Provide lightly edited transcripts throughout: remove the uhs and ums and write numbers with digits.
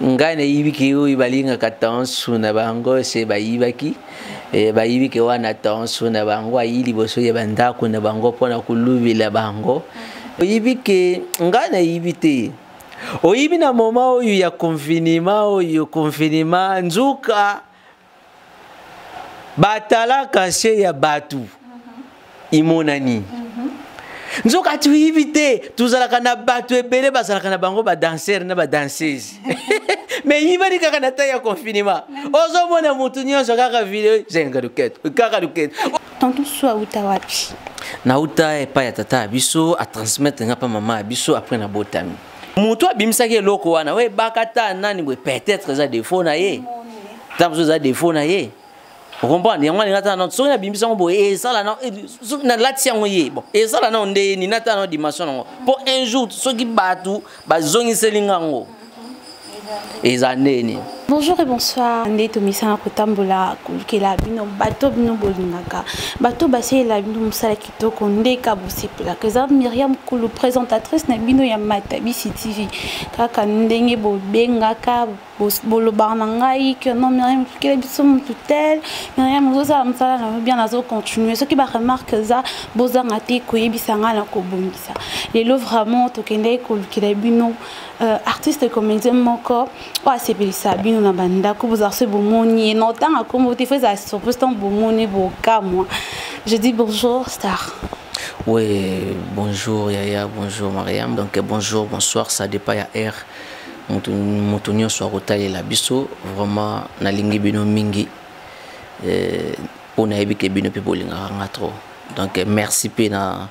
ngai na yibiki oyo balingaka tansu na bango se bayibaki bayibiki wana tansu na bango ayi liboso ya bandako na bango mpona kolubela bango oyibike ngai na yibi te oyibi na moma oyo ya confinement nzuka batalaka se ya batu imonani nzoka tuyibi te tuzalaka na batu ebele bazalaka na bango ba danseur na ba danseuse mais yibani kaka na taille ya confinement ozomona mutu nyonso kaka video zenga duketo kaka duketo tonton so uta wapi na uta epa ya tata biso a transmettre nga pa mama biso après na botami mutu abimisaki eloko wana we bakata nani we peut-être za défaut na ye tamzo za défaut na ye. Vous comprenez? Il y a des gens qui ont dit que ça là bon et ça là on est ni nata dimension pour un jour ceux qui battent bazongi selingango ezaneni. Bonjour et bonsoir. Ndé Tomisana Kotambola kulukela bino bato bino bolingaka bato basi la bino musala kitoko ndé kabusipela keza Myriam Kulu présentatrice na bino ya Matabishi TV kaka ndenge bobengaka boloba na ngai que non Myriam kele biso mututel Myriam oza musala na bien nazo continuer ce qui ba remarque za bozanga te koyebisanga na kobongisa lelo vraiment tokende kulukela bino artiste comédien moko o asepelisa bino na banda ko vous arce bomoni notant comme vous faites ça surprise tant bomoni boka moi je dis bonjour star. Oui, bonjour Yaya, bonjour Mariam. Donc bonjour, bonsoir, ça dépend ya air. Montonio soit rotaille la biso vraiment na lingi bino mingi on a ébi ke bino pe bolinga trop. Donc merci pe na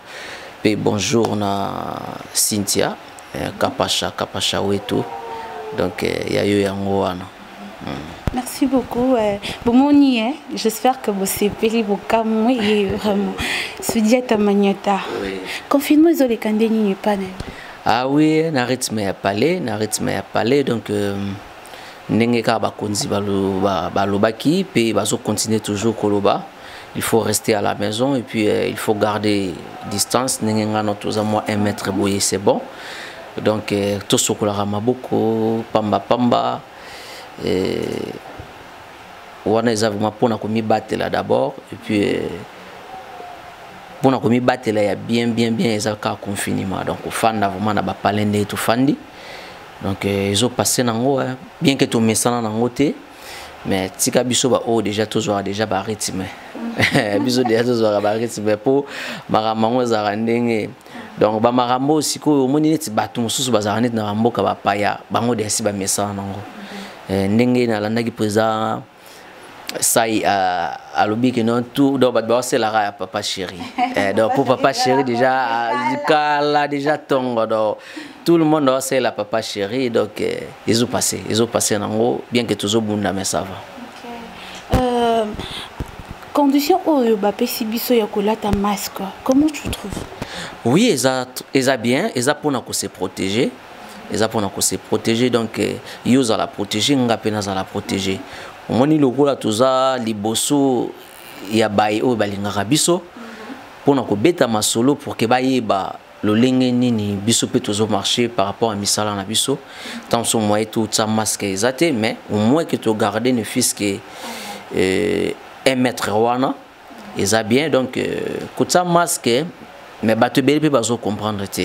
pe bonjour na Cynthia Kapacha wetu. Donc il y a eu yango wana. Merci beaucoup. Bomoni, j'espère que vous savez vos camous et vraiment. Sudia Tamanyata. Confinement, ils ont les candidats pas. Ah oui, na rythme ya palais, donc n'engeka ba konzi balobaki puis bazo continuer toujours koloba. Il faut rester à la maison et puis il faut garder distance. N'engenga notre moi 1 mètre boyer c'est bon. Donc tout ce que la maboko pamba wana ezavuma pona komi batela d'abord et puis pona komi batela ya bien ezaka confinement donc fanda vraiment na ba palende tout fandi donc ils ont passé nango bien que tout mesana nango te mais tika biso ba o déjà toujours déjà ba rythme biso déjà toujours ba rythme pour maramango za ndenge. Donc ba marambo siko omoni neti batu mususu bazala neti na mboka ba paya bango desi ba mesana nango ndenge na landaki président sai alobi que non tout donc ba c'est la papa chéri donc pour papa chéri déjà kala déjà tongo donc tout le monde c'est la papa chéri donc ils ont passé nango bien que toujours bunda mais ça va. Condition oyo ba pesi biso ya kolata masque comment tu trouves? Oui, ils a bien, ils a pour nous se protéger. Ils a pour nous se protéger donc ils ont la protéger, on a peine à la protéger. Au moins le rôle à tout ça, liboso ya bae o balinga biso pour nous beta masolo pour que bae ba le lenge nini biso peut toujours marcher par rapport à misala na biso. Tant son moyen tout ça masque exacté mais au moins que tu garder ne fils que 1 mètre wana ils a bien donc que ça masque mais bato bele pe bazo comprendre te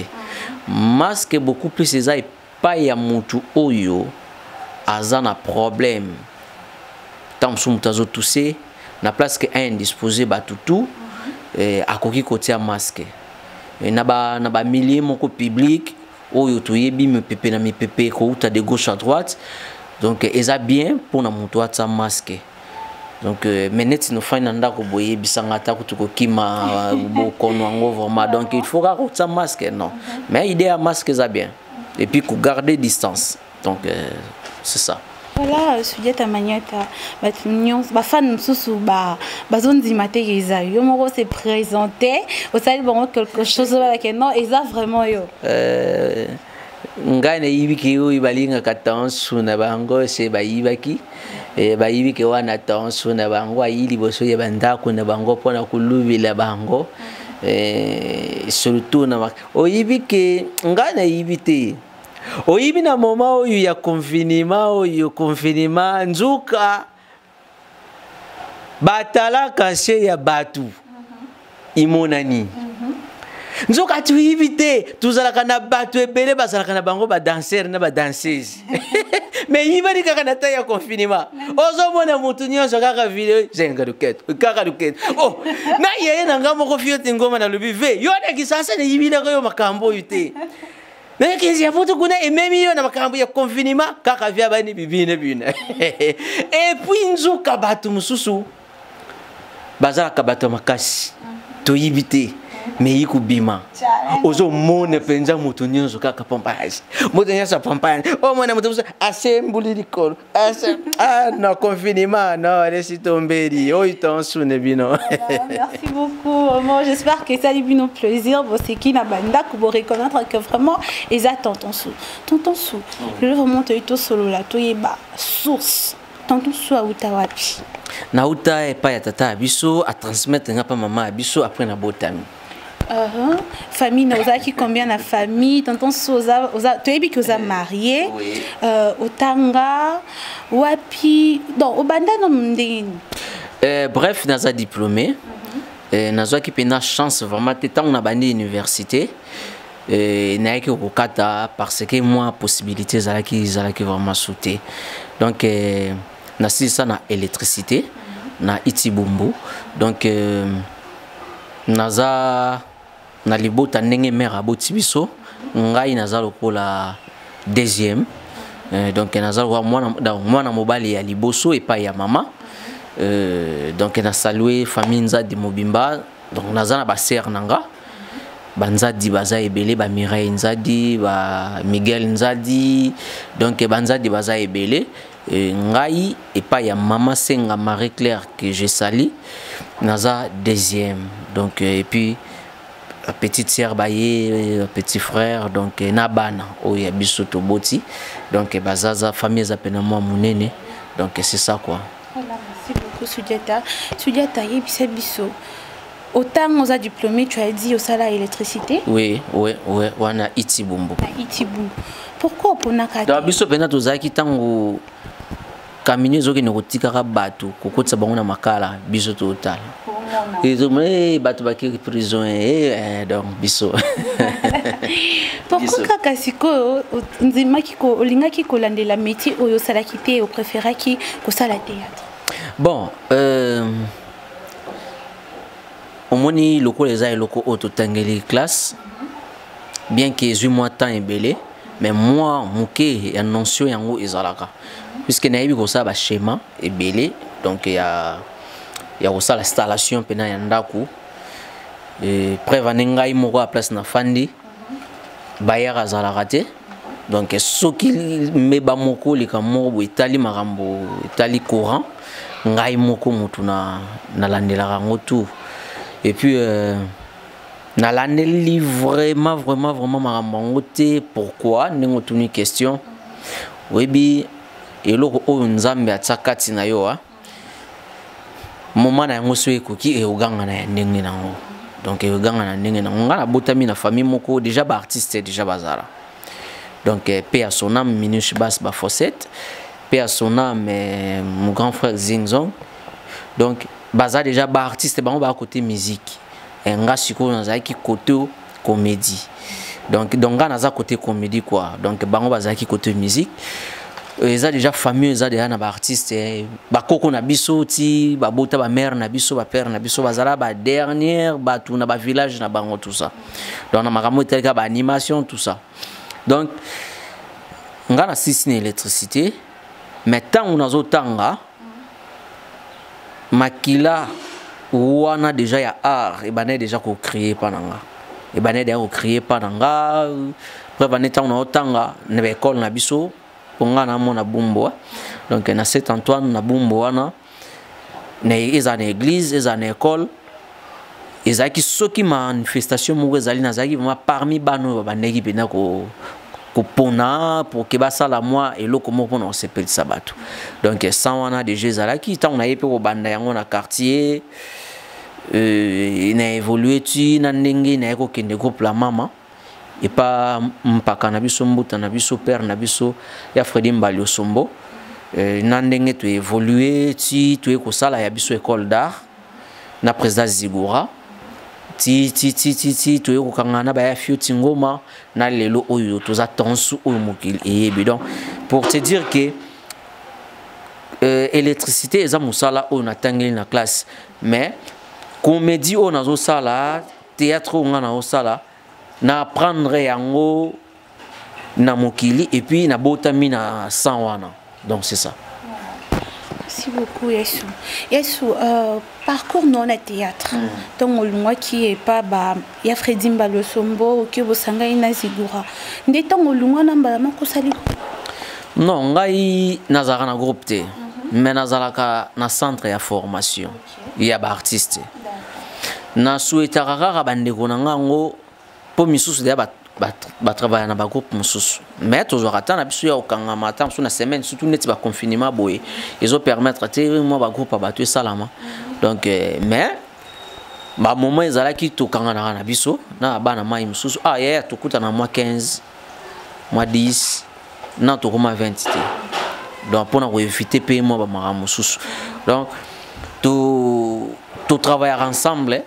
masque beaucoup plus eza pas ya mutu oyo azana problème tant sum tazo tousser na place que indisposé bato tout akoki kotia masque na ba milliers moko public oyo toyebi me pepe na mi pepe ko uta de gauche à droite donc eza bien pour na mutu atsa masque. Donc menet no fina ndako boye bisanga ta kutuko kima bokono ngo vraiment donc il faut garder ça masque non mais idée à masque ça bien et puis qu'on garder distance donc c'est ça. Voilà sujet ta maniata batunion ba fan mususu ba bazondi matériza yo moko se présenter au salle bon quelque chose avec non et ça vraiment yo ngai na yibiki yo ibalinga katansu na bango se bayibaki bayibiki wana tansu na bango ayi liboso ya bandako na bango pona kolubela bango surtout na oyibiki ngai na yibite oyibi na moment oyo ya confinement nzuka batalaka se ya batu imonani nzoka tuyibi te tuzalaka na batu ebele bazalaka na bango ba danseur na ba danseuse mais yibani kaka na ta ya confinement ozomona mutu nyonso kaka video zenga duket oh na yeye na ngamo ko fiote ngoma na lobi ve yo na kisasa ne yibina ko yo makambo yute na kinzi ya foto kuna ememi yo na makambo ya confinement kaka via bani bibine et puis nzoka batu mususu bazalaka batu makasi toyibi te mais il kubima ozo mone penza mutu nyonso kaka pompage mutu nyonso pompage o mona mutu assembly dikolo no confinement no laisse tomber o itonsune bino. Merci beaucoup. Moi j'espère que ça lui fait plaisir bon c'est qui na banda pour reconnaître que vraiment ils attendent tonton sou je veux vraiment te ito solo la to yeba source tonton sou a utawapi nauta e pa ya tata biso a transmettre ngapa mama biso après na botami. Famille Nozaki combien la famille tonton Soza tu es que vous marié Otanga wapi donc au banda bref naza diplômé naza qui pena chance vraiment tant on a bandi université na ki okata parce que moi possibilité zalaki vraiment sauter donc na ça na électricité na Itibumbu donc naza na libota ndenge mère aboti biso ngai naza lokola deuxième donc naza mwana mobali ya liboso et pas ya mama donc na saluer famille Nzadi Mobimba donc naza na ba sœur nanga banzadi baza ebele ba Mireille Nzadi ba Miguel Nzadi donc banzadi baza ebele ngai et pas ya mama Senga Marie Claire que je salue naza deuxième donc et puis petite sœur baye petit frère donc nabana oya biso to boti donc bazaza famille za pena moi munene donc c'est ça quoi. Voilà, merci beaucoup Soudjata yebisa biso autant on a diplômé tu as dit au salaire électricité. Oui wana Itibumbu. Itibumbu. Pourquoi pona ka da biso pena to zaki tango kamine zoki ne kotika bato kokotsa bango na makala biso to otala. Ils ont dit bato baki prison donc biso. Pourquoi kakasiko nzima kiko olinga kiko landela métier oyo sala kité au préféra ki ko sala théâtre. Bon omoni loko les a loko auto tangeli classe bien que 8 mois temps ebele mais moi muke ya notion yango ezalaka puisque nayebi ko sa ba schéma ebele donc ya aussi l'installation pena ya ndaku preuve ngai moko à place na fandi bayara za la raté donc soki me ba moko lika moko etali marambo etali courant ngai moko mutu na landela rango tout et puis na landeli vraiment marambo te pourquoi nengo tuni question webi eloko oyo nzambe atsakati na yo moment na yango so ekoki e oganga na ndenge nango donc e oganga na ndenge nango ngana botami na famille moko déjà ba artiste déjà bazara donc paix à son âme Minouche Bass ba Fossette paix à son âme mon grand frère Zingzong donc baza déjà ba artiste bango ba côté musique et nga siko na ki côté comédie donc nga za côté comédie quoi donc bango baza ki côté musique ils ont déjà famille ils ont déjà na ba artiste ba koko na biso ti ba bota ba mère na biso ba père na biso bazala ba dernière ba tout na ba village na bango tout ça donc na makamo teleka ba animation tout ça donc nga na sisi na électricité mais tant on azo tanga makila wana déjà ya art et bané déjà ko créer pananga et bané déjà ko créer pananga après bané tant on tanga na ba école na biso ponga na mona bumbo donc na Saint Antoine na bumbo wana na eza na église eza na école eza ki soki manifestation mo ezali na zaki vraiment parmi bano bandeki pena ko pona pour que basala moi et loko moko na sepel sabato donc ça wana déjà ezala ki tant on a yepe ko banda yango na quartier na évolué tu na ndenge na ko kende groupe la mama et pas mpaka na biso mbuta na biso père na biso ya Fredi Mbalio Sombo na ndenge tu évoluer ti tu ko sala ya biso école d'art na président Zigura ti tu ko kangana ba ya fioti ngoma na lelo oyo toza tonsu oyo mokili et donc pour te dire que électricité eza musala oyo na tangeli na classe mais comédie oyo nazo sala théâtre oyo nga na osala na apprendre yango na mokili et puis na botami na sang wana donc c'est ça. Merci beaucoup Yesu. Yesu parcours non à théâtre. Donc moi qui est pas ba ya Fredi Mbalio Sombo qui bo sanga ina Zigura. Ndeta ngolunga na mbala mako sali. Non, ngai nazara na groupe te. Mais nazalaka na centre ya formation. Il y a ba artiste. Na souhaitaka kaka bandeko na ngango po misusu de ba travailler na ba groupe misusu. Mais toujours attendre na biso ya okanga matin sur na semaine surtout net ba confinement boye. Ils ont permettre te moi ba groupe ba tu salama. Donc mais ba moment ezala ki to kanga na biso na bana mai misusu ya to kuta na mois 15 mois 10 na to koma 20 te. Donc pour na éviter payer moi ba mara misusu. Donc to travailler ensemble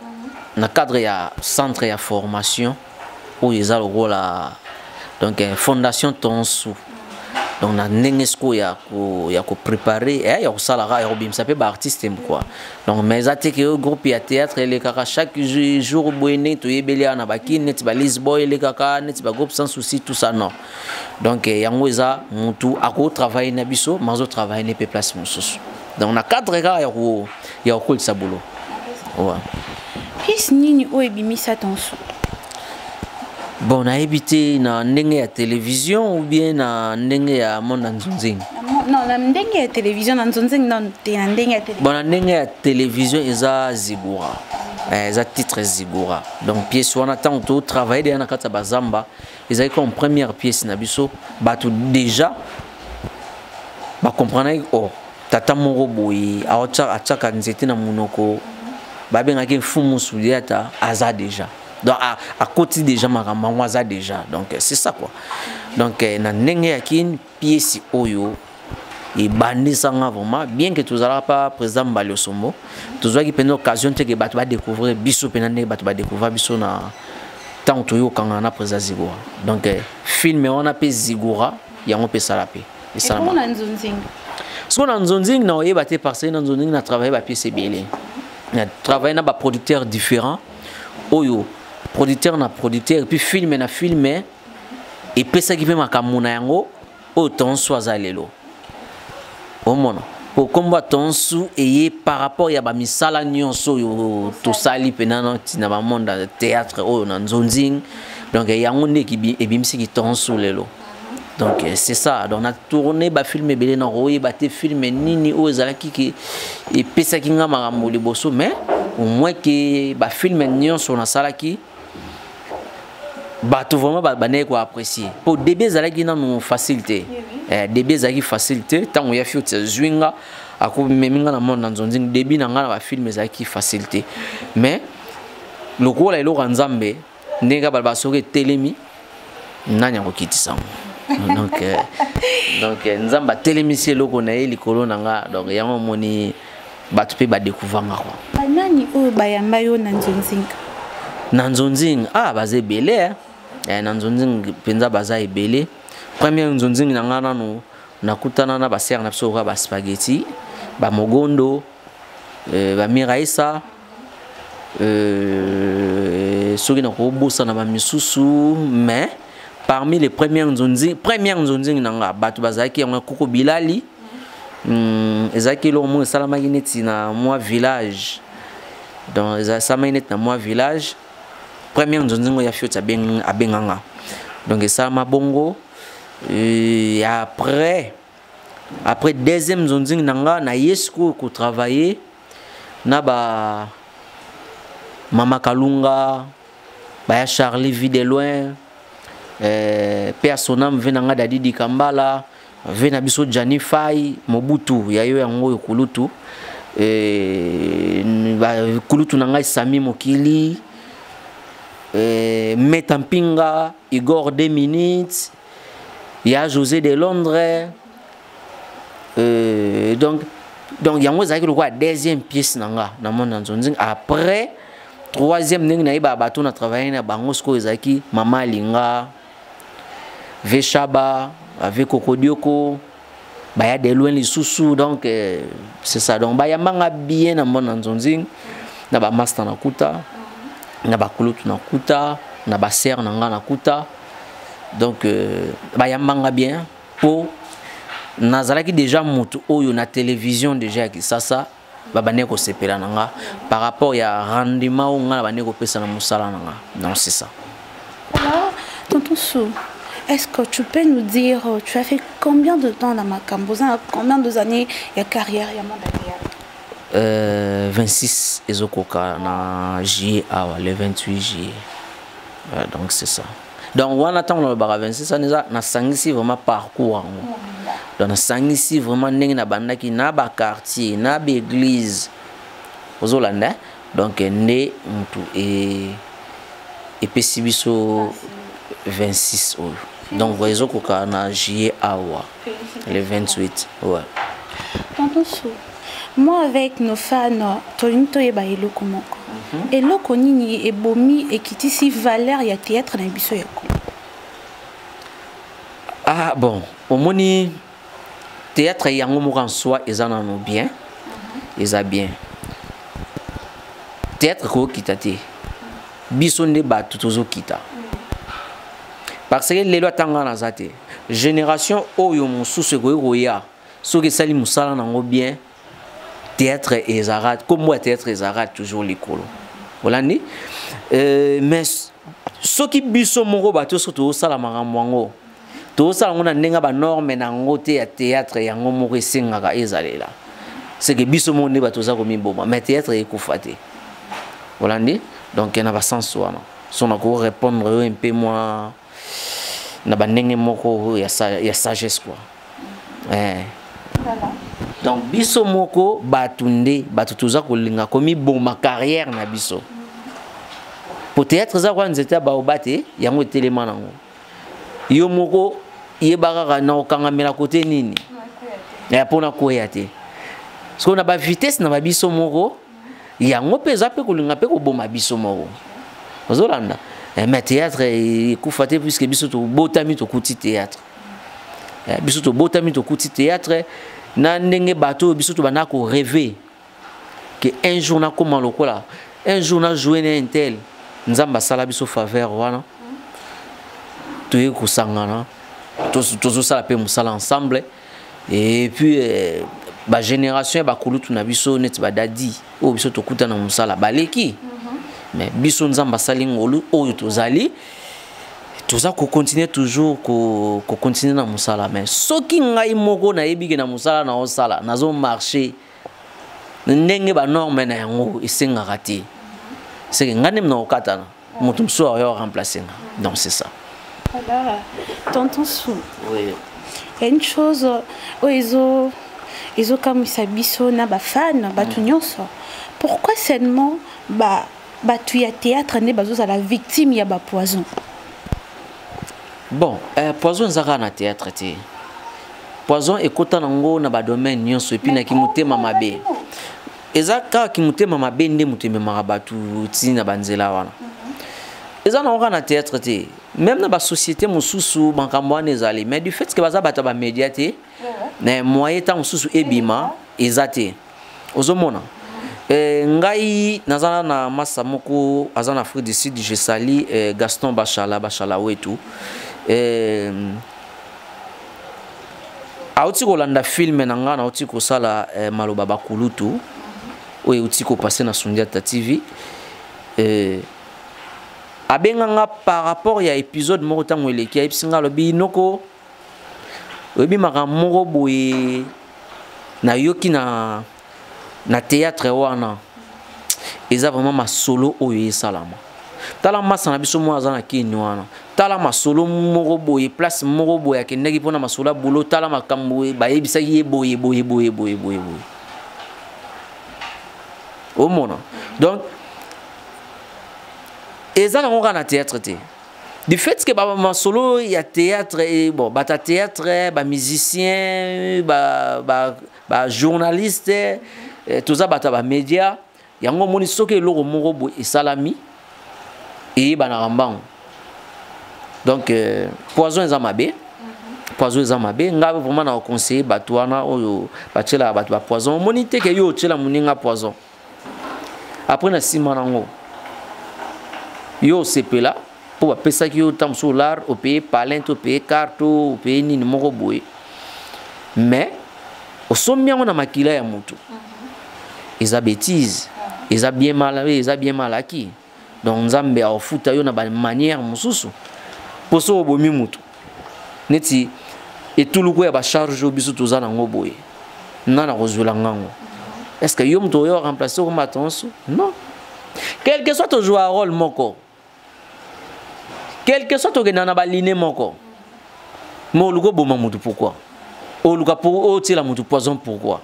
dans le cadre ya centre ya formation où ils ont le rôle donc fondation Tonsu donc na nengesko ya ko préparer ya ko salara ya bim ça peut ba artiste quoi donc mais até que groupe ya théâtre les kaka chaque jour boyné to yebelia na bakine net ba Lisboy les kaka net ba groupe sans souci tout ça non donc yango eza mutu ako travailler na biso mazo travailler ne pe place mususu donc na cadre ya ko sa boulot ouais. Pièce nini o ebimisa Tonsu? Bon, na évité na ndenge ya télévision ou bien na ndenge ya monde nzonzing? Non, na ndenge ya télévision na nzonzing non te na ndenge ya télévision. Bon, na ndenge ya télévision eza Zigura. Eza titre Zigura. Donc pièce wana tant to travailler na kata bazamba, eza comme première pièce na biso, ba tout déjà ba comprendre oh tata moko boyi acha nzete na munoko ba benga ke fumu suliata aza déjà. Donc à côté déjà makamangwaza déjà donc c'est ça quoi donc na ndenge ya kin pièce oyo et bandi sanga vraiment bien que tous ala pas président Mbalio Sombo tous qui prendre occasion te que batu va découvrir biso penande batu va découvrir biso na tant to yo kanga na président Zigura donc film on appelle Zigura ya on peut salaper et ça na nzonzing ce qu'on a nzonzing na oyeba te parce que na nzonzing na travailler ba pièce belé na travailler na ba producteurs différents oyo producteur na producteur et puis filmer na filmer et pesa qui fait makamuna yango autant soit lelo au monde pour combattre Tonsu et par rapport ya ba misala nyonso yo to sali penana na ba monde théâtre o na nzonzing donc yango ne ki ebimisi ki Tonsu lelo donc c'est ça donc on a tourné ba film belé na roye ba te film nini o ezalaki ki et pesa ki nga makambo liboso mais au moins que ba film nyonso na salaki tout vraiment bané quoi apprécier pour début zalaki na nous facilité début zalaki facilité tant on y a fait zwinga ako meminga na monde nzonzing début na ngana ba film zalaki facilité mais le rôle est lo nzambe ndenge ba soke telemi nanya ko kitisa donc nzamba telemi c'est loko na ye likolo na nga donc yango moni batu pe ba découvrir nga quoi banani o bayamba yo na nzonzing baze belé na nzonzing penza baza ebele première nzonzing na ngana no nakutana na ba ser na biso ba spaghetti ba mogondo ba miraisa soki na ko bossa na ba misusu mais parmi les premières nzonzing na nga batu bazaki ya koko bilali ezaki lo mo salama kineti na moi village donc salama kineti na moi village première nzonzingo ya fiota abenganga donc ça ma bongo et après deuxième nzonzingo nanga na yesko ko travailler na ba Mama Kalunga ba ya Charlie Vide loin personnam venanga dadi di Kambala vena biso Jani Fai Mobutu ya yo yango kulutu ba kulutu nanga Sami Mokili Metampinga, Igor 2 minutes, il y a José de Londres. Donc il y a la deuxième pièce après troisième on a travaillé na Bangosko Ezaki Mama Linga Veshaba avec Kokodioko ba ya de loin les sous donc c'est ça donc ba ya manga bien na mon nzonzing na ba master na kuta na ba kulutu na kuta na ba ser na nga na kuta donc ba ya manga bien pour nazalaki déjà mutu oyo na télévision déjà ki sasa babane ko sepela nanga par rapport ya rendement ou nga babane ko pesa na musala nanga non c'est ça. Alors tonton Sou, est-ce que tu peux nous dire tu as fait combien de temps dans Makamboza, combien d'années ya carrière ya mandataire? 26 ezokoka na juillet le 28 juillet. Donc c'est ça. Donc on attend le bar 26 ça na sangisi vraiment parcours. Donc na sangisi vraiment ndenge na bandaki na ba quartier na ba église ozolanda donc né mutu et pesibiso 26 euro. Donc réseau koka na juillet awa le 28 ouais. Tonton Sou, moi avec nos fans tolinto yeba eloko moko. Eloko nini ebomi ekitisi valeur ya théâtre na biso yako. Ah bon, au moni théâtre yango moko en soi ezana no bien. Eza bien. Théâtre ko kitate. Biso nde ba tutozo kita. Parce que les lois tangana zate. Génération oyo mususu ko roya. Soki sali musala nango bien. Théâtre ezara comme moi théâtre ezara toujours likolo. Olandi mais soki biso moko bato surtout sala makamwango. To sala ngona ndenga ba norme nango te ya théâtre yango moko esengaka ezalela. C'est que biso monde bato za komi boma mais théâtre ekufate. Olandi donc na ba sens wana. So na ko répondre un peu moi na ba ndenge moko ya sagesse quoi. Voilà. Donc biso moko batunde batutuza kolinga komi boma carrière na biso. Peut-être ça quand c'était baobate yango telema nango. Yo moko yebaka na okangamela côté nini. Ya pona koya te. Parce qu'on a ba vitesse na ba biso moko yango peza pe kolinga pe ko boma biso moko. Ozolanda. Mais théâtre ekufate puisque biso to botami to kuti théâtre. Biso to botami to kuti théâtre. Na ndenge bato biso to bana ko rêver que un jour na comme lokola un jour na jouer un tel nzamba sala biso faveur wana to yeko sangana to sala pe musala ensemble et puis ba génération ba kulutu na biso net ba dadi o biso to kuta na musala baleki mais biso nzamba sali ngolu o to zali tout ça qu'on continue toujours qu'on continue dans musala mais ce qui ngai moko na yebiki na musala na osala nazo marché ndenge ba norme na yango isenga rati c'est que ngane mna okatana mutu mso yo remplacer donc c'est ça. Voilà tonton Sou. Oui. Une chose ils ont comme ça biso na ba fan ba tunyonso. Pourquoi seulement ba tu ya théâtre ne bazo à la victime ya ba poison. Bon, poison zaka na théâtre te. Poison ekota nango na ba domaine nyonso et puis na kimutema mabe. Ezaka kimutema mabe nde muteme marabatu ti na banzela wana. Eza na ora na théâtre te. Même na ba société mususu bankamwana ezali mais du fait que baza bata ba média te. Mais moyen ta mususu ebima ezate. Ozomona. Ngai nazana na massa moko azana Afrique du Sud je sali Gaston Bachala wetu. Auti kolanda film nanga na auti ko sala maloba bakulutu oyo auti ko passer na Sundiata TV abenganga par rapport ya épisode moko tango eleki episinga lobi noko obi makamoko boye na yoki na théâtre wana eza vraiment ma solo oyo esalama tala masa na biso mwa azana kini wana tala masolo moko boye place moko boye akendaki pona masolo bolo tala makambo ba yebisa ye boye au monde donc et ça on a théâtre té du fait que bah solo il y a théâtre et bon bah ta théâtre bah musicien bah journaliste tout ça bah média yango moni soke loko moko bo et salami et bah na rambang donc poison ezamabe poison ezamabe nga vraiment na conseiller batwana oyo batela batu ba poison moni te ke yo tela muninga poison après na sima nango yo sepela pour pesa ki yo tam solar au pays palente au pays carte au pays ni moko boy mais au sommet on a makila ya mutu eza bêtise eza bien mal acquis donc nzambe a ofuta yo na ba manière mususu poso bomi mutu neti etuluko ya ba charge obiso toza na ngoboye nana kozula ngango est-ce que yo mutu yo remplacer comme attention non quel que soit ton joueur rôle moko quel que soit ton na ba ligne moko mo luko boma mutu pourquoi o luka pour o tila mutu poison pourquoi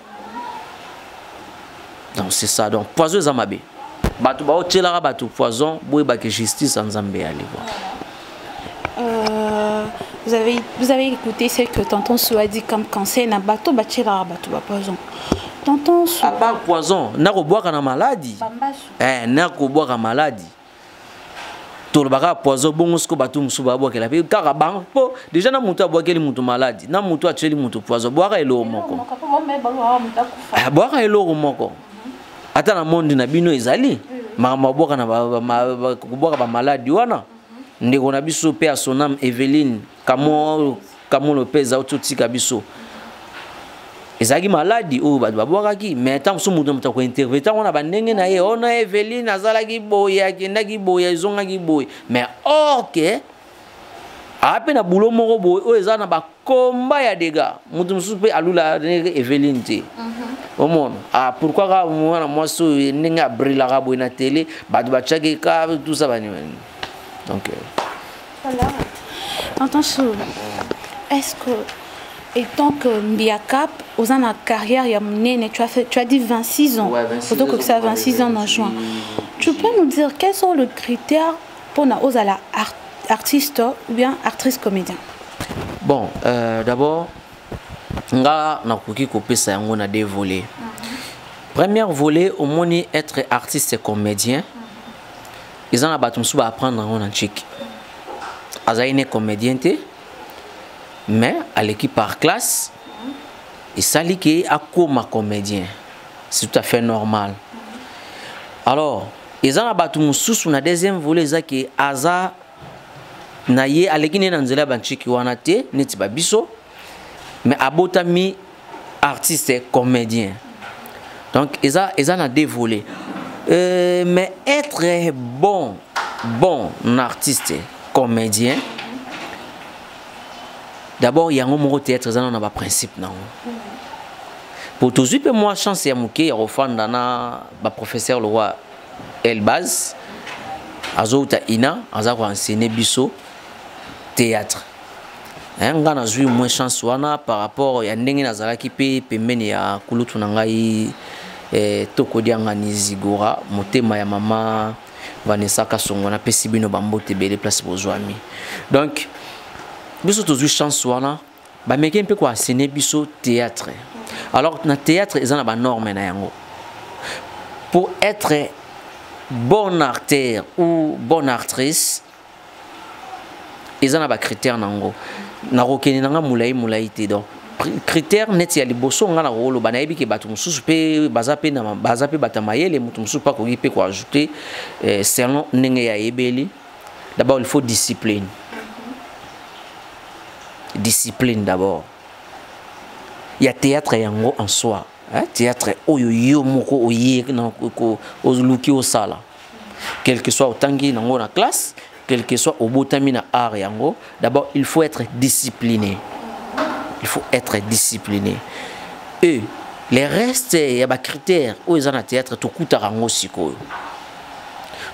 donc c'est ça donc poison zamabe batu ba o tila batu poison boye ba que justice en Zambie ali quoi. Vous avez écouté ce que tonton Sou a dit comme cancer na bateau batira bateau poison. Tonton Sou. À part poison, na ko boire na maladie. Na ko boire maladie. Tout le baga poison bon sko bateau musu ba boire la pe kaka bang po déjà na mutu boire ke mutu maladie. Na mutu a tcheli mutu poison boire elo moko. Boire elo moko. Ata na monde na bino ezali. Ma boire na boire ba maladie wana. Ndeko na biso pe a son âme Evelyne kamo Lopez autotika biso ezaki maladi o ba bwakaki mais tant so mutu mutako intervenir on a bandenge na ye on a Evelyne azalaki boya kendaki boya izongaki boya mais ok ape na boulot moko boya o eza na ba komba ya dega mutu musu pe alula Evelyne te au monde pourquoi ka mwana mwaso ndenge abrila ka boya na télé ba tchaki ka tout ça bani donc voilà. Tonton Sou, est-ce que étant que Mbiakap aux ans de carrière il y a mené tu as dit 26 ans. Ouais, 26 ans que ça 26 ans en juin. Tu peux nous dire quels sont les critères pour na aux la artiste ou bien actrice comédien? Bon, d'abord nga na koki kopesa yango na deux volets. Premier volet au moni être artiste et comédien. Ils ont abattu à apprendre en Tchèque. Azaïne comédien, mais à l'équipe par classe, il s'allie qui a comme comédien. C'est tout à fait normal. Alors, ils ont abattu sous la deuxième volet, qui Aza naye à l'équipe nanzela banchiki wanate neti babiso, mais abotami artiste et comédien. Donc, ils ont deux volets. Mais être bon artiste, comédien, d'abord il y a un mot théâtre, ça n'a pas principe non. Pour tout de suite moi chance ya muke ya refanda na ba professeur le roi Elbaz azouta ina azako enseigner biso théâtre. Nga na zui moins chance wana par rapport ya ndenge nazalaki pe pembeni ya kulutu na ngai tokodianga nizigora motema ya mama Vanessa Kasongo na pesi bino bambote bele place bozwami. Donc biso tozu chance wana ba meke mpe ko enseigner biso théâtre. Alors na théâtre ils ont ba norme na yango. Pour être bon acteur ou bonne actrice ils ont ba critères nango. Na rokeni nanga mulai te donc critère net ya liboso nga na rolo banayebi ke batu mususu pe bazape na bazape batamayele mutu mususu pa ko gipe ko ajouter selon ndenge ya yebeli. D'abord il faut discipline. Discipline d'abord. Il y a théâtre yango en soi, hein? Théâtre oyo yo moko oye na ko ozuluki o sala. Quel que soit autangi nango na classe, quel que soit au botami na art yango, d'abord il faut être discipliné. Il faut être discipliné. Et les restes, il y a des critères. Où ils ont un théâtre, tout coûte à rango siko.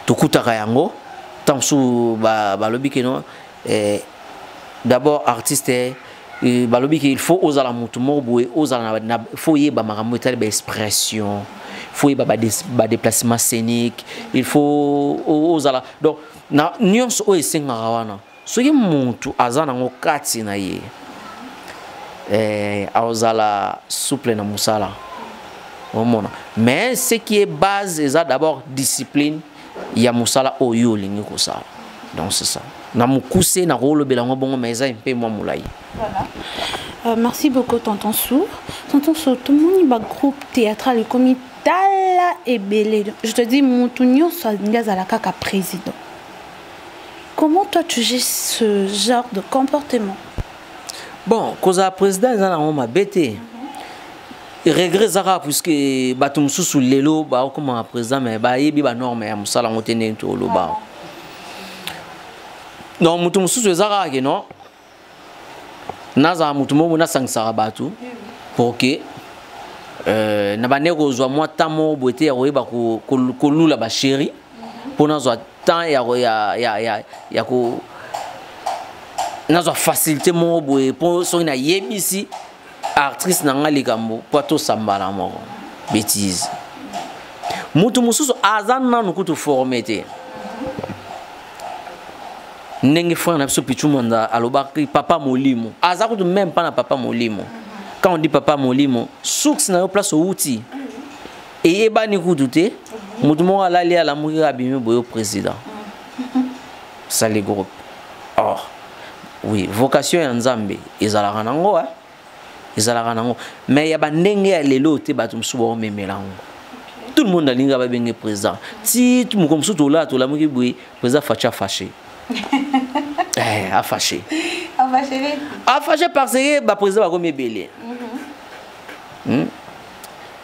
Tout coûte à rango. Tant sous balobi que non. D'abord artiste, balobi qu'il faut oser la mutu moko oser na faut yeba makambo etali ba expression faut yeba ba déplacement scénique il faut oser la donc na nyonso o esengaka wana soki mutu aza nango kati na ye aozala souple na musala omona mais ce qui est base eza d'abord discipline ya musala oyo olingi kosala donc c'est ça na mukuse na kolobela ngo bongo mais eza mpe mwa mulai. Voilà. Merci beaucoup Tonton Sou. Tonton Sou, tout le monde ba groupe théâtral comme Tala et Belé. Je te dis Montunio soit ngazala kaka président. Comment toi tu gères ce genre de comportement? Bon, cause à président ils en ont ma bête. Regret zara puisque batum sous lelo ba comme président mais ba yebi ba norme ya musala ngotene to lo ba. Non, mutum sous zara ke non. Naza mutumo na sangsara batu pour que na banego zo moi tamo boete ya koyeba ko lula ba chéri pour nazo temps ya ko nazo facilité mo boe pour so na yebisi actrice na ngali kambo pour to sambala mo bêtise mutu mususu azana nukutu formete ndenge frère na biso pichu monda alobaki papa molimo azakutu même pas na papa molimo quand on dit papa molimo source na yo place outi et ebani kututé mutu mo alali ala muki abimi boyo président ça les groupes or oui vocation ya nzambe ezalaka nango ezalaka nango mais ya bandenge ya lelo te batum subo memelango tout le monde alinga ba benge président ti mu comme surtout là to la muki boy président facha fâché a fâché parce que le président va comme belé. Il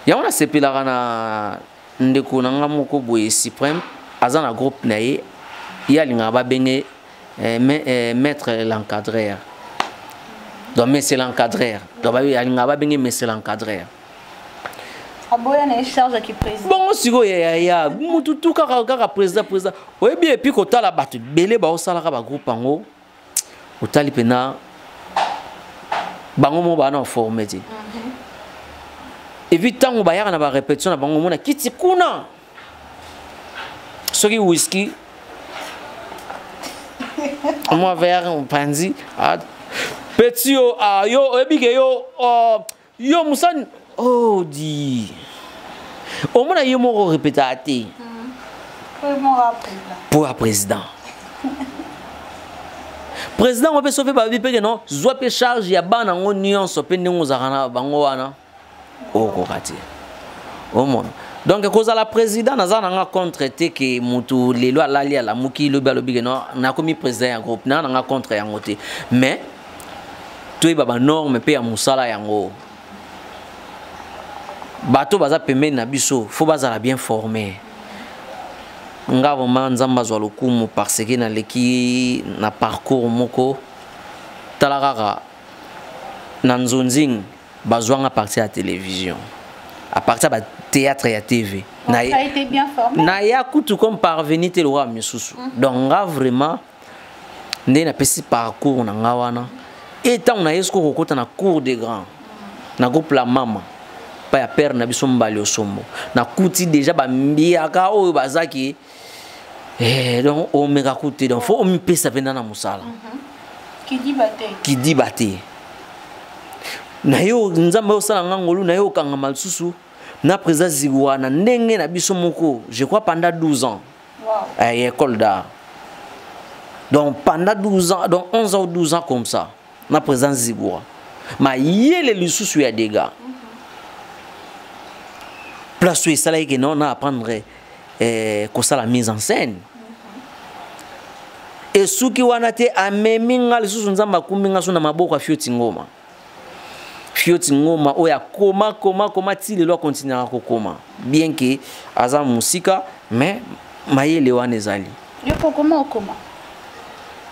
y a un sepelaka na ndeko nanga moko boye suprême azana groupe na ye ya linga ba benge maître l'encadreur. Donc mais c'est l'encadreur. Donc ya linga ba benge mais c'est l'encadreur. Aboya na charge qui président. Bon siko ya mutu tout kaka président. Oui bien et puis ko tala batu belé ba osala ka ba groupe ngo. Otali pena bango mo ba na formé ti. Et puis tant ba ya na ba répétition na bango mo na kiti kuna. Soki whisky. Moi verre on panzi. Petit yo yo ebike yo musani oh di. Au moins yo mo répéter até. Pour un président. Président on peut sauver ba vie que non, zo pe charge ya bana ngo nuance pe ndingo zakana bango wana. O ko kati. Au monde. Donc cause à la président nazana nga contre te que mutu lelo alali ala muki lo balobi que non na komi président ya groupe na nga contre yango te. Mais toi baba norme pe ya musala yango. Bato baza pembeni na biso faut bazala bien formé. Nga vraiment nzamba zwa lokumu parce que na leki na parcours moko talakaka na nzonzing bazwanga partir à télévision à partir ba théâtre et à TV na a été bien formé na ya kutu comme parvenir te loa misusu donc nga vraiment ndé na pesi parcours na nga wana et tant na yesko kokota na cour des grands na groupe la mama pa ya père na biso mbali osombo na kuti déjà ba mbiaka oyo bazaki donc on me raconte donc faut me pesa penda na musala qui dit baté na yo nzamba osala ngangolu na yo kanga malsusu na président zigwa na ndenge na biso moko je crois pendant 12 ans à école d'art donc pendant 12 ans donc 11 ans ou 12 ans comme ça na président zigwa ma yele lisusu ya dégâts place où ça là que non na apprendre que ça la mise en scène et ceux qui wana te ameminga lisusu nzamba kuminga so na maboko fioti ngoma oya koma ti lelo continuera ko koma bien que aza musika mais mayele wana ezali yo comment okoma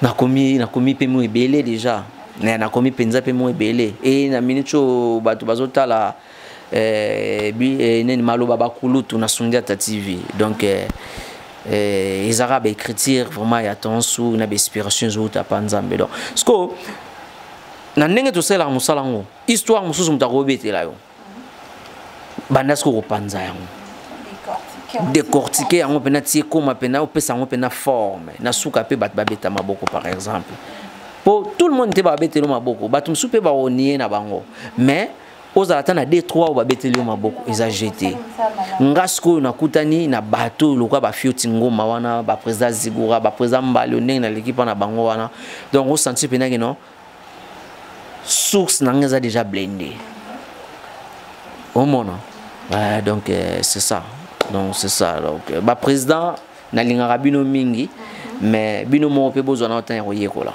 nakomi pe mo ebele déjà nakomi penza pe mo ebele et na minute bato bazotala neni maloba bakulutu na Sundiata TV donc les arabes écriture vraiment ya tonsu na inspiration zo ta panzambe donc na ndenge tosala musala ngo histoire mususu mutakobetela yo bandasko kopanza yango décortiquer yango pena tie koma pena opesa yango pena forme na suka pe bat babeta maboko par exemple pour tout le monde te babetelo maboko bato musu pe ba onie na bango mais ozalata na D3 ou babetelo maboko eza jeté ngasko na kutani na bato lokwa ba fioti ngoma wana ba président Zigura ba président Mbalo ndenge na l'équipe na bango wana donc on senti pena que non source n'a déjà blindé au monde donc c'est ça donc bah président na lingara bino mingi mais bino mo pe besoin na temps yekola.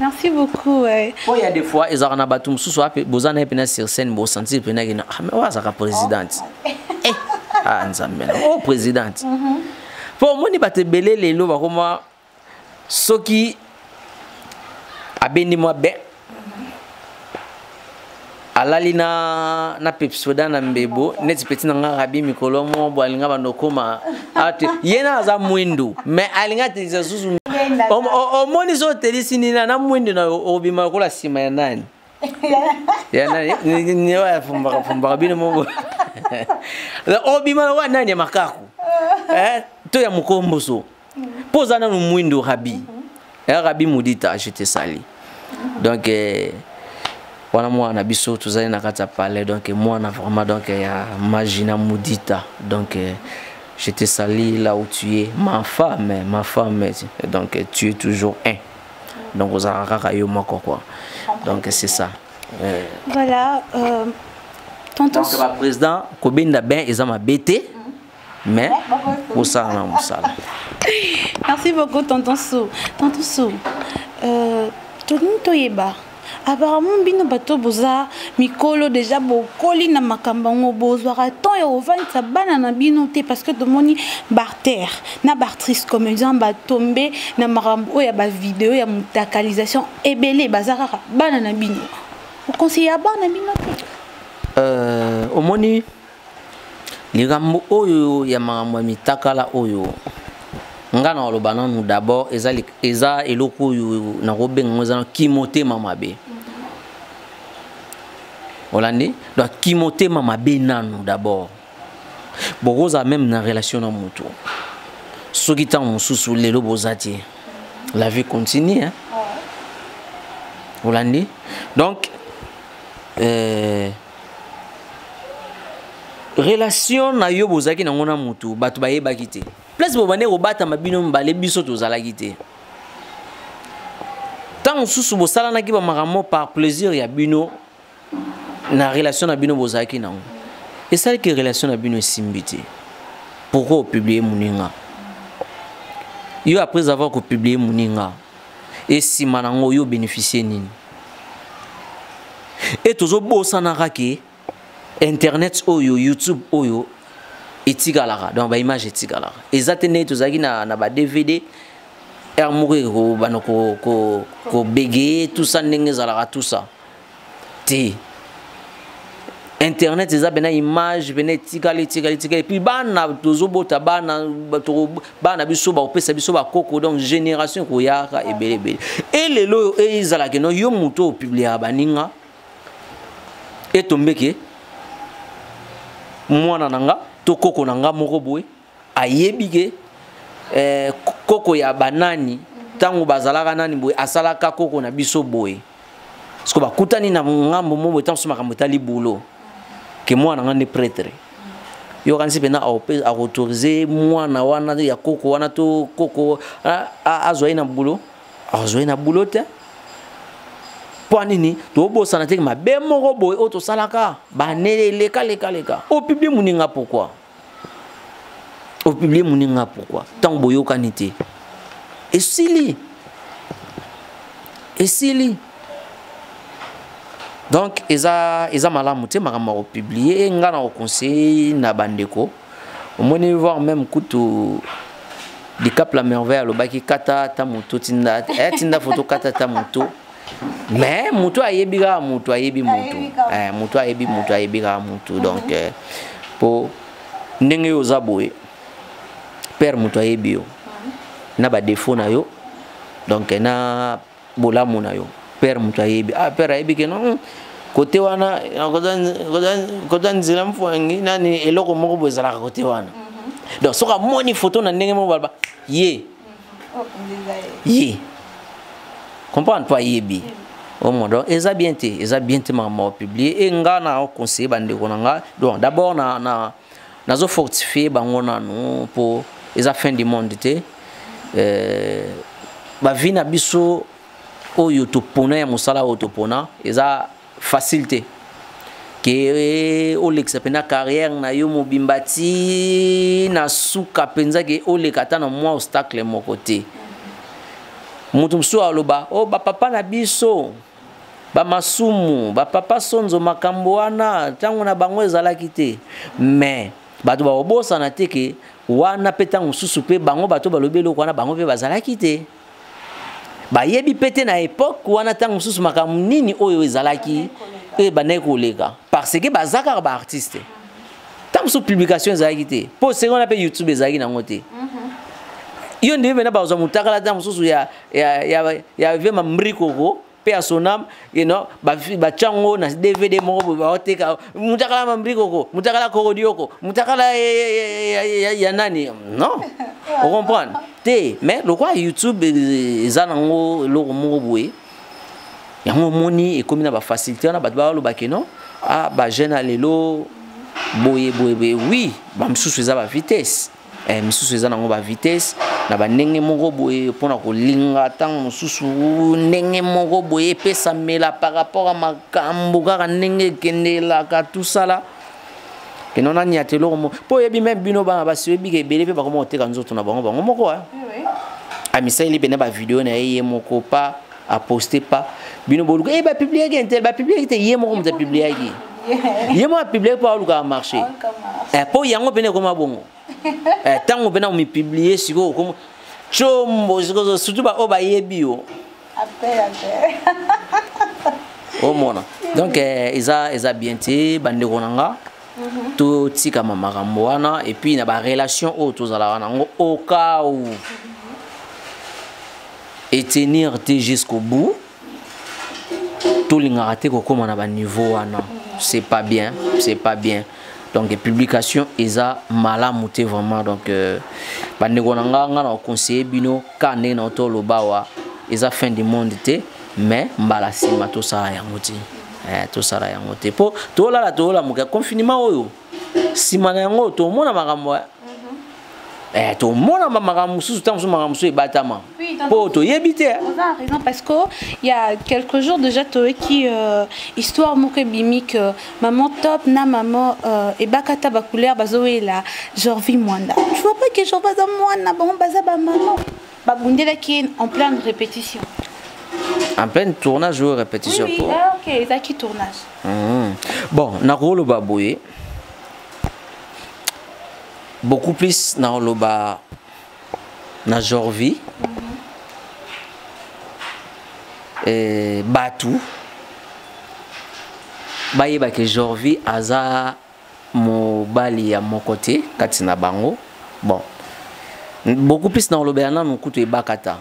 Merci beaucoup. Il y a des fois ils ont batum sous soit besoin na pena sur scène bo sentir pena que mais wa ça présidente nzambe oh présidente pour moi ni batte belé lelo ba koma soki abendi moi be alali na pepsoda na mbebo neti petit na rabi mikolo mo bo alinga banokoma ate yena aza mwindu mais alinga te susu o moni so telisini na mwindu na obima kola sima ya nani ya nani ni wa fumba bino mo obima wa nani ya makako to ya mukombo so poza na mwindu rabi rabi mudita j'étais sali donc wana mwana biso tuzali na kata palais donc moi na vraiment donc ya magina mudita donc j'étais sali là où tu es ma femme donc tu es toujours un donc aux araka yo mako quoi donc c'est ça voilà tonton donc le président kobenda ben ezama bété mais pour ça na musala. Merci beaucoup tonton Sou toyeba apparemment bino bato boza mikolo déjà bokoli na makambango bozwaka temps ya ovanisa bana na bino te parce que tomoni barter na bartrice comme exemple batombe na makambo ya ba vidéo ya mutakalisation ebele bazaka bana na bino conseiller bana bino te omoni ligambo oyo ya makambo mitakala oyo ngana oloba nanu d'abord eza eloko oyo na kobenga eza kimote mamabe Hollande donc kimote mamabe nanu d'abord bokoza même na relation na mutu soki tan mususu lelo bozati la vie continue hein Hollande donc relation na yo bozaki na ngona mutu batu bayeba kite place bobane robata mabino mbale biso tozala kite tant susu bosala na ki ba maramo par plaisir ya bino na relation na bino bozaki na et ça que relation na bino simbité pourquoi publier muninga yo après avoir que publier muninga et si manango yo bénéficier nini et tozo bossa na raki internet oyo YouTube oyo etigalara donc ba image etigalara ezatene tozaki na ba DVD ermourir ko banoko ko bégayer tout ça ndenge zalara tout ça ti internet eza bena image bena etikali puis bana tozo bota bana biso ba opesa biso ba koko donc génération ko yaka ebele et lelo ezala ke no yo muto publier baninga et tombeke mwana nanga to koko nanga moko boy ayebike koko ya banani tango bazalaka nani boy asalaka koko na biso boy parce que bakutani na ngambo mobo tango soma kamotali boulot que mwana nanga ne prêtre yo kanisi pena a autoriser mwana wana ya koko wana to koko azoi na boulot te nini to bosana te ma be moko boy auto salaka ba leka o publier muninga pourquoi tant boyo kanité et sili donc eza malamu te makama publier ngana au conseil na bandeko omoni voir même kutu di cap la merveille lo baki kata ta moto tinda photo kata ta moto mais mutu ayebika mutu ayebi mutu donc pour ndenge yo zaboye père mutu ayebi yo na ba défaut na yo donc na bolamu na yo père mutu ayebi père ayebi ke non côté wana koza nzela mfuangi nani eloko moko bo ezalaka côté wana donc soka moni photo na ndenge mo balba ye comprendre pas yebi au monde eza bien te mama publier et nga na conseiller bande ko nga donc d'abord na zo fortifier bango nanu pour eza fin du monde te ba vie na biso oyo topona ya musala oyo topona eza facilité que olekisa pena carrière na yo mobimbati na suka penza ke olekata na mwa obstacle moko te mutu msu aloba o ba papa na biso ba masumu ba papa sonzo makambo wana tango na bango ezalaki te mais bato ba obosa na te ke wana peta mususu pe bango bato balobelo kwana bango pe bazalaki te ba yebi pete na époque wana tango mususu makambo nini oyo ezalaki e banai koleka parce que bazaka ba artiste tango so publication ezalaki te po seconde pe YouTube ezalaki nango te yo ndebe na bazo mutakala tango mususu ya vema mrikoko pe asonam you know ba chango na DVD moko ba oteka mutakala mambrikoko mutakala korodioko mutakala ya nani non on comprend te mais le quoi YouTube ezanango loko moko boye yango moni et comme na ba facilité na ba lo ba keno ba jeune alelo boye oui ba msusu eza ba vitesse misusu eza nango ba vitesse na ba ndenge moko boye pona kolinga tango mususu ndenge moko boye pesa mela par rapport à makambo kaka ndenge kendelaka tout ça là que non a nyatelo mo po yebi même bino ba basiyebi ke bele pe ba komo oteka nzoto na bango moko oui amisali bene ba vidéo na ye moko pas à poster pas bino boluka ba publier intel ba publier te ye moko mta publier ki ye mo publier pas luka marché po yango bene koma bongo tango bena mi publier siko comme chombo siko surtout ba o ba yebi yo appel oh mona donc eza bien te bande konanga to tika mama wana et puis na ba relation auto zala nango au cas où et tenir jusqu'au bout tout l'ingaraté ko comme na ba niveau wana c'est pas bien donc les publications eza malamu te vraiment donc bande konanga na conseiller bino kane na to lobawa eza fin du monde te mais mbala sima to sala yango te to sala yango te po to la muka confinement oyo sima na yango to mona makambo to mona makambo susu tanso makambo so ebatama po to yebite on a raison parce que il y a quelques jours déjà to qui histoire moko bimique maman top na maman et bakata ba couleur bazoela Jorvi Mwanda je vois pas que Jorvi Mwanda bon baza ba maman ba bundela qui en pleine répétition. En plein tournage ou répétition? Oui, ok, c'est qui tournage. Bon, Narolo Baboye. Beaucoup plus Narolo Ba. Na Jorvi. Et Batou. Baye ba ke Jorvi aza mo bali à mon côté, Katina Bango. Bon. Beaucoup plus Narolo Béana nous coûte et Bakata.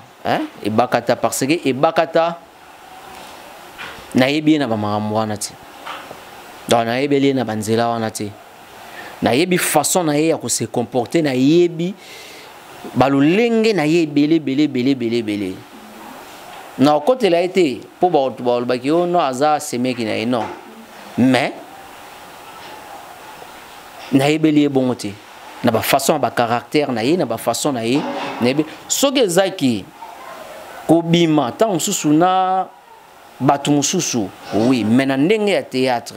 Et bakata parce que et bakata na yebi na ba makambo wana ti donc na yebi na banzela wana ti na yebi façon na ye ya ko se comporter na yebi balolenge na ye belé na côté la été pour ba baki ono aza semeki na non mais na yebi bon ti na ba façon ba caractère na ye na ba façon na ye na yebi soke zaki kobima tant mususu na batu mususu oui mais na ndenge ya théâtre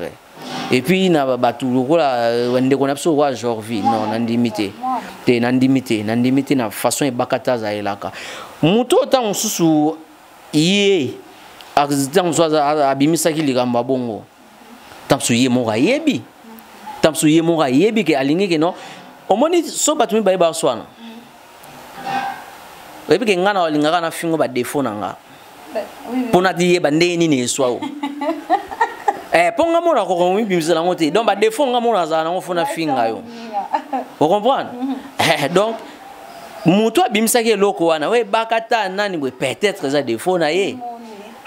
et puis na batu lokola wende kona biso wa Jorvi non na ndimité te na ndimité na façon e bakata za elaka muto tant mususu ye tant mususu abimisa ki ligamba bongo tant mususu ye mo yebi tant mususu ye mo yebi ke alingi ke non omoni so batu mi baye ba swana et puis ngana olingaka na fingo ba défaut nanga pona diye bande nini eswa ponga mona ko ko mbimisa ngote donc ba défaut nga mona za na ngofuna finga yo vous comprenez donc muto abimisa ke loko wana we bakata nani we peut-être za défaut na ye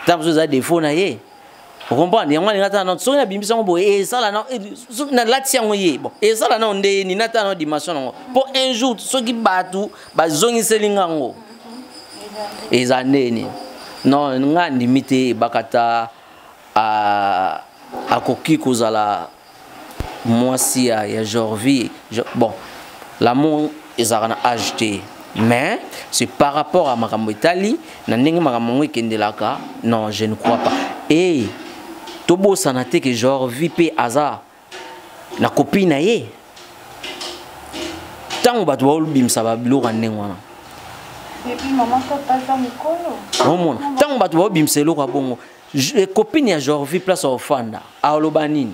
tant que ça défaut na ye vous comprenez yango ngata na so na bimbisa ngo boye ça là na latia ngo ye bon et ça là na onde ni nata na dimension ngo pour un jour so ki batu bazongi selinga ngo ezaneni non nga limite bakata a koki kozala mwasi ya Jorvi bon l'amour ezara na âge mais c'est par rapport à makambo Italie na ndenge makambo ekendelaka non je ne crois pas et tobo sanate que Jorvi pe aza na copine na ye tango batu ba olbimsa ba biloko ndenge wana et puis maman papa ça mukolo omona tango batu ba olbimsa eloko bongo copine ya Jorvi place au fanda a olobanini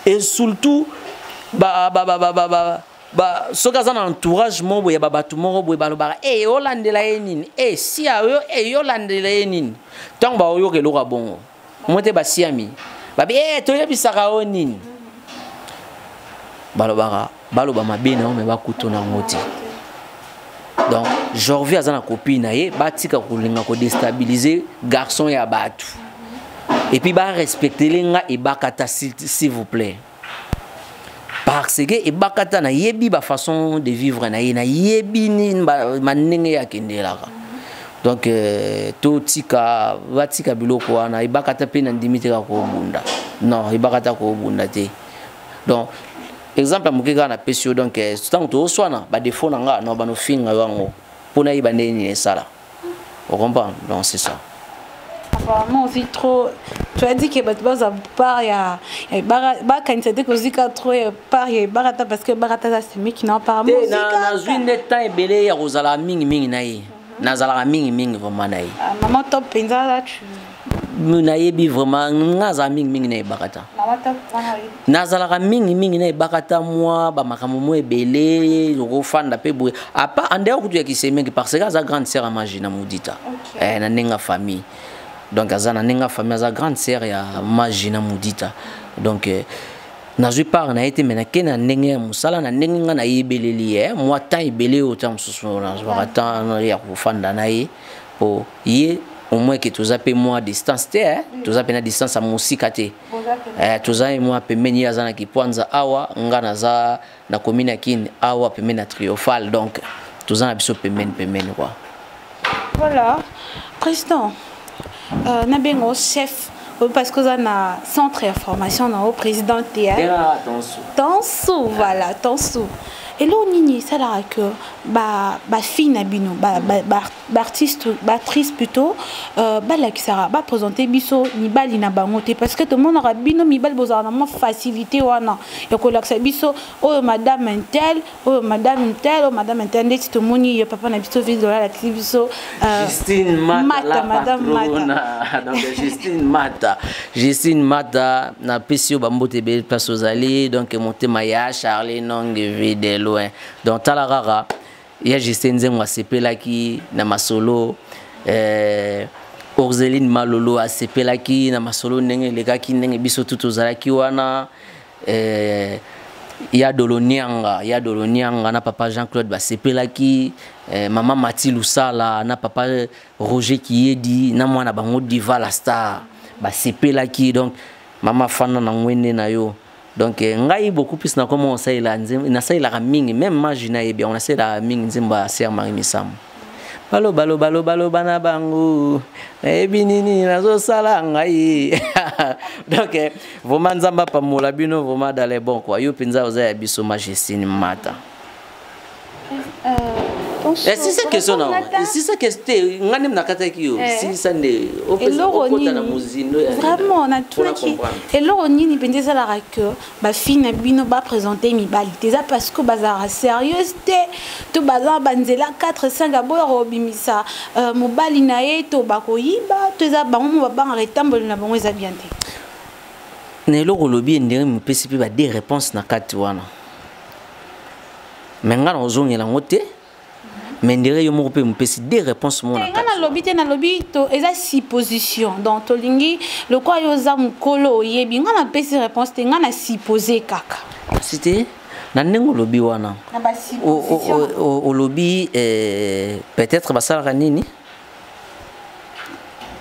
et surtout soki aza na entourage moko boye babato moko boye balobaka olandela ye nini si ayo yolandela ye nini ntango baoyoka eloko bongo mo te basiami babi toyebisaka yo nini balobaka baloba mabe na yo me bakuto nango te donc Jorvi aza na copine na ye batika kolinga kodestabiliser garçon ya bato et puis barespectele nga ebakata s'il vous plaît parce que ebakata na yebi ba façon de vivre na ye na yebi ni manenge ya kendelaka donc to tika vatika biloko wana ebakata pe na ndimite ka ko bunda non ebakata ko bunda te donc exemple mukeka na pesio donc tant to swana ba défaut na nga no ba no finga yango pona iba ndeni sala on comprend donc c'est ça. Apparemment aussi trop tu as dit que bah part ya ba kanité que aussi trop part ya barata parce que barata ça c'est qui non apparemment na zune temps ebele ya rozala mingi na ye nazala mingi vraiment na ye maman top penza là tu na yebi vraiment ngaza mingi na bakata maman top nazala mingi na bakata moi ba makambo mo ebele ko fanda pe boye apa ande okutu ya kisemengi parce que za grande sœur Magina Mudita na nenga famille donc azana nenga famille za grande sœur ya Magina Mudita donc nazui par na été mena kena ndenge musala na ndenge nga na yebeleli moi temps ebele autant mususu na bakata ya ko fanda na ye po ye au moins que tous appels moi distance te tous appels na distance à musika te tous appels moi pemeni azana ki kwanza awa ngana za na commune kin awa pemeni na triomphal donc tous en biso pemeni quoi voilà président na bengo chef parce que ça na centre d'information na au président Tansu voilà Tansu et là nini ça là que ba fille na bino ba artiste ba actrice plutôt la qui sera ba présenter biso ni bali na bangote parce que tout le monde aura bino mi bal bozana na facilité wana ya ko laksa biso oh madame intel oh madame intel tout moni papa na biso vise la biso Justine Mata madame Mata donc Justine Mata na pesio bambote be place aux alliés donc monter maya Charlie Nong vidéo donc talarara il y a Justine Nzemwa sepelaki na masolo Orzeline Malolo a sepelaki na masolo ndenge lekaki ndenge biso tutozalaki wana ya Dolonianga na papa Jean-Claude ba sepelaki maman Mathilde Lusala na papa Roger Kiyedi na mwana bango Diva la star ba sepelaki donc maman fana na ngwende na yo donc ngai beaucoup plus na comment ça il a na ça il a mingi même Magina et bien on a ça la mingi nzimba ser Marie Misam balo bana bango ebinini nazo sala ngai donc vraiment nzamba pa mola bino vraiment dans les bons quoi yo penza oza biso Justine Mata si c'est question non si c'est question ngani mnakata kiyo si ça ne opesa na muzindo vraiment na tuaki et loro nini pendeza la que ba fille bino ba présenter mi balite ça parce que bazara sérieuse to bazara banzela 4 5 aboro bimisa mobali na ye to bakoyiba to za bango ba banga retambole na bango za bien te ne loro lobi ndenge mu pesipi ba des réponses na kati wana menga na ozongela ngote mais ndere yo moko pe mpesi des réponses mona na lobby to eza supposition donc to lingi le quoi yo za mukolo yebi nga na pesi réponse te nga na supposer kaka c'était na nengo lobby wana na ba supposition au lobby peut-être basala nini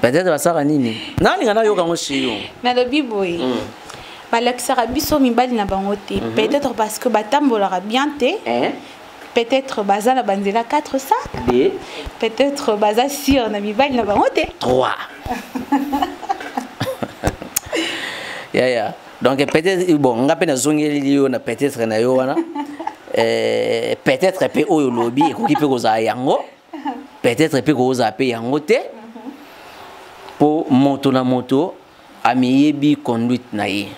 peut-être basaka nini nani ngana yoka ngo chiyo na lobi boy balakisaka biso mibali na bango te peut-être parce que batambolaka bien te peut-être baza na banzela 400 peut-être baza sûr na mibali na bango te 3 ya donc peut-être bon ngape na zongeli yo na peut-être na yo wana peut-être pe oyo lobi ko kipe ko za yango peut-être pe ko za pe yango te pour moto na moto amiyebi conduite na ye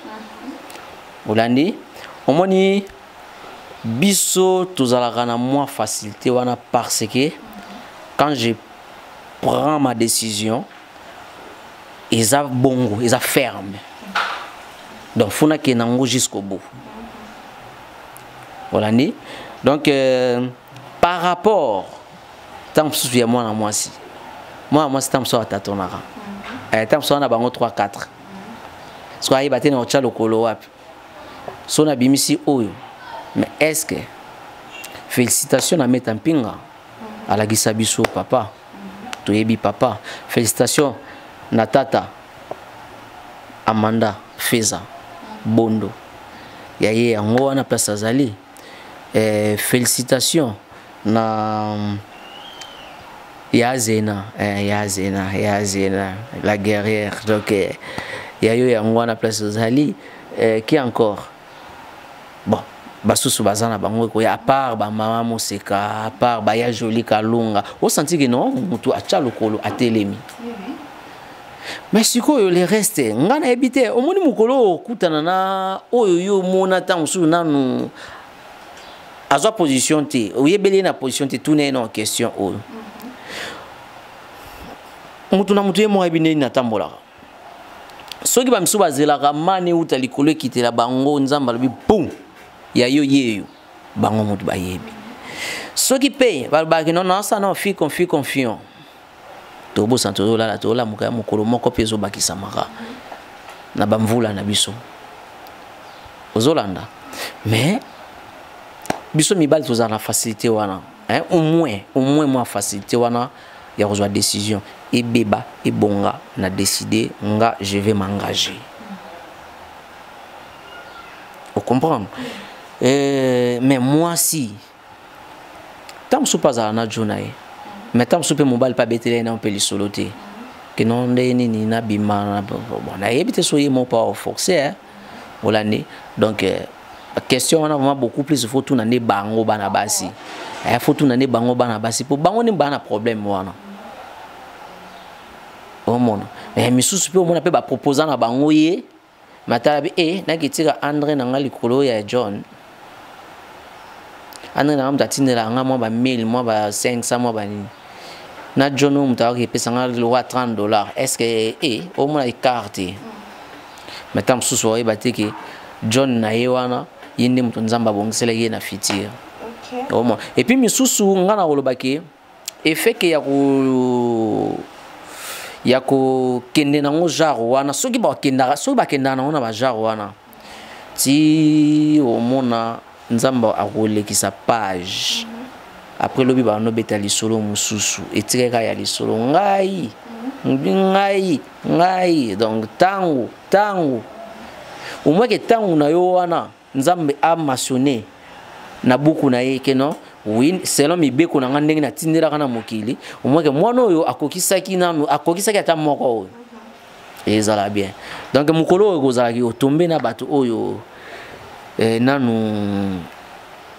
olandi omoni biso tozalaka na moins facilité wana parce que quand je prends ma décision eza bongo eza ferme donc funa ke nango jusqu'au bout olandi donc par rapport tant sous ya moi na moi si moi c'est tant so atatonaka tant so na bango 3 4 so ayi batena ocha lokolo wapi so na bimisi oyo mais est-ce que félicitations à mettre en pinga à la gisabiso papa toyebi papa félicitations na tata Amanda Feza Bondo yaye yango wana place azali félicitations na Yazena la guerrière donc yayo yango wana place azali qui encore bon basusu bazana bango ko ya part ba mama moseka à part ba ya joli kalunga o senti que non mutu acha lokolo atelemi mais sikoyo le reste ngana ebite omoni mukolo kutana na oyo yo mona tansu nanu azwa position te oyebeli na position te tout n'est en question oyo mutu na mutu yemo ebine na tambola soki ba misuba zelaka mani uta likolo kitela bango nzamba lobi boum ya yo yeyo bango mutu bayebi soki pe balbaki non ça non fi confiant tobo santo la tola muka mukolo moko pezo bakisa maka na bamvula na biso ozolanda mais biso mibali toza na facilité wana hein au moins moi facilité wana ya rejoindre décision et beba et bonga na décider nga je vais m'engager vous comprenez mais moi si tant que pas à na journée mais tant que mobile pas bêter na on peut les soloter que non ni na bima bon na éviter soyez mon pas forcé volane donc question on a vraiment beaucoup plus il faut tout nané bango bana basi il faut tout nané bango bana basi pour bango ni bana problème wana au monde mais misusu pe on a pe ba proposer na bango ye matala be na kitira André na ngali kolo ya John André na mta tinela nga mo ba 1000 mo ba 500 mo ba ni na John mta ki pesa nga le roi $30 est-ce que au moins la carte mais tant sous soirée batiki John na yewana yindi mtu nzamba bongisela ye na fitir OK au moins et puis misusu nga na kolobaki effet que ya ko kende na ngo jaro wana soki ba kenda na ona ba jaro wana ti o mona nzamba akolekisa page après lobi ba no beta lisolo mususu etireka ya lisolo ngai donc tangu au moins que tangu na yo wana nzambe a mentionné na buku na ye que non oui selon mi beko na ngandenge na tindela kana mokili au moins que mwana oyo akokisaki ata moko oyo ezala bien donc mukolo oyo kozalaki otombe na bato oyo nanu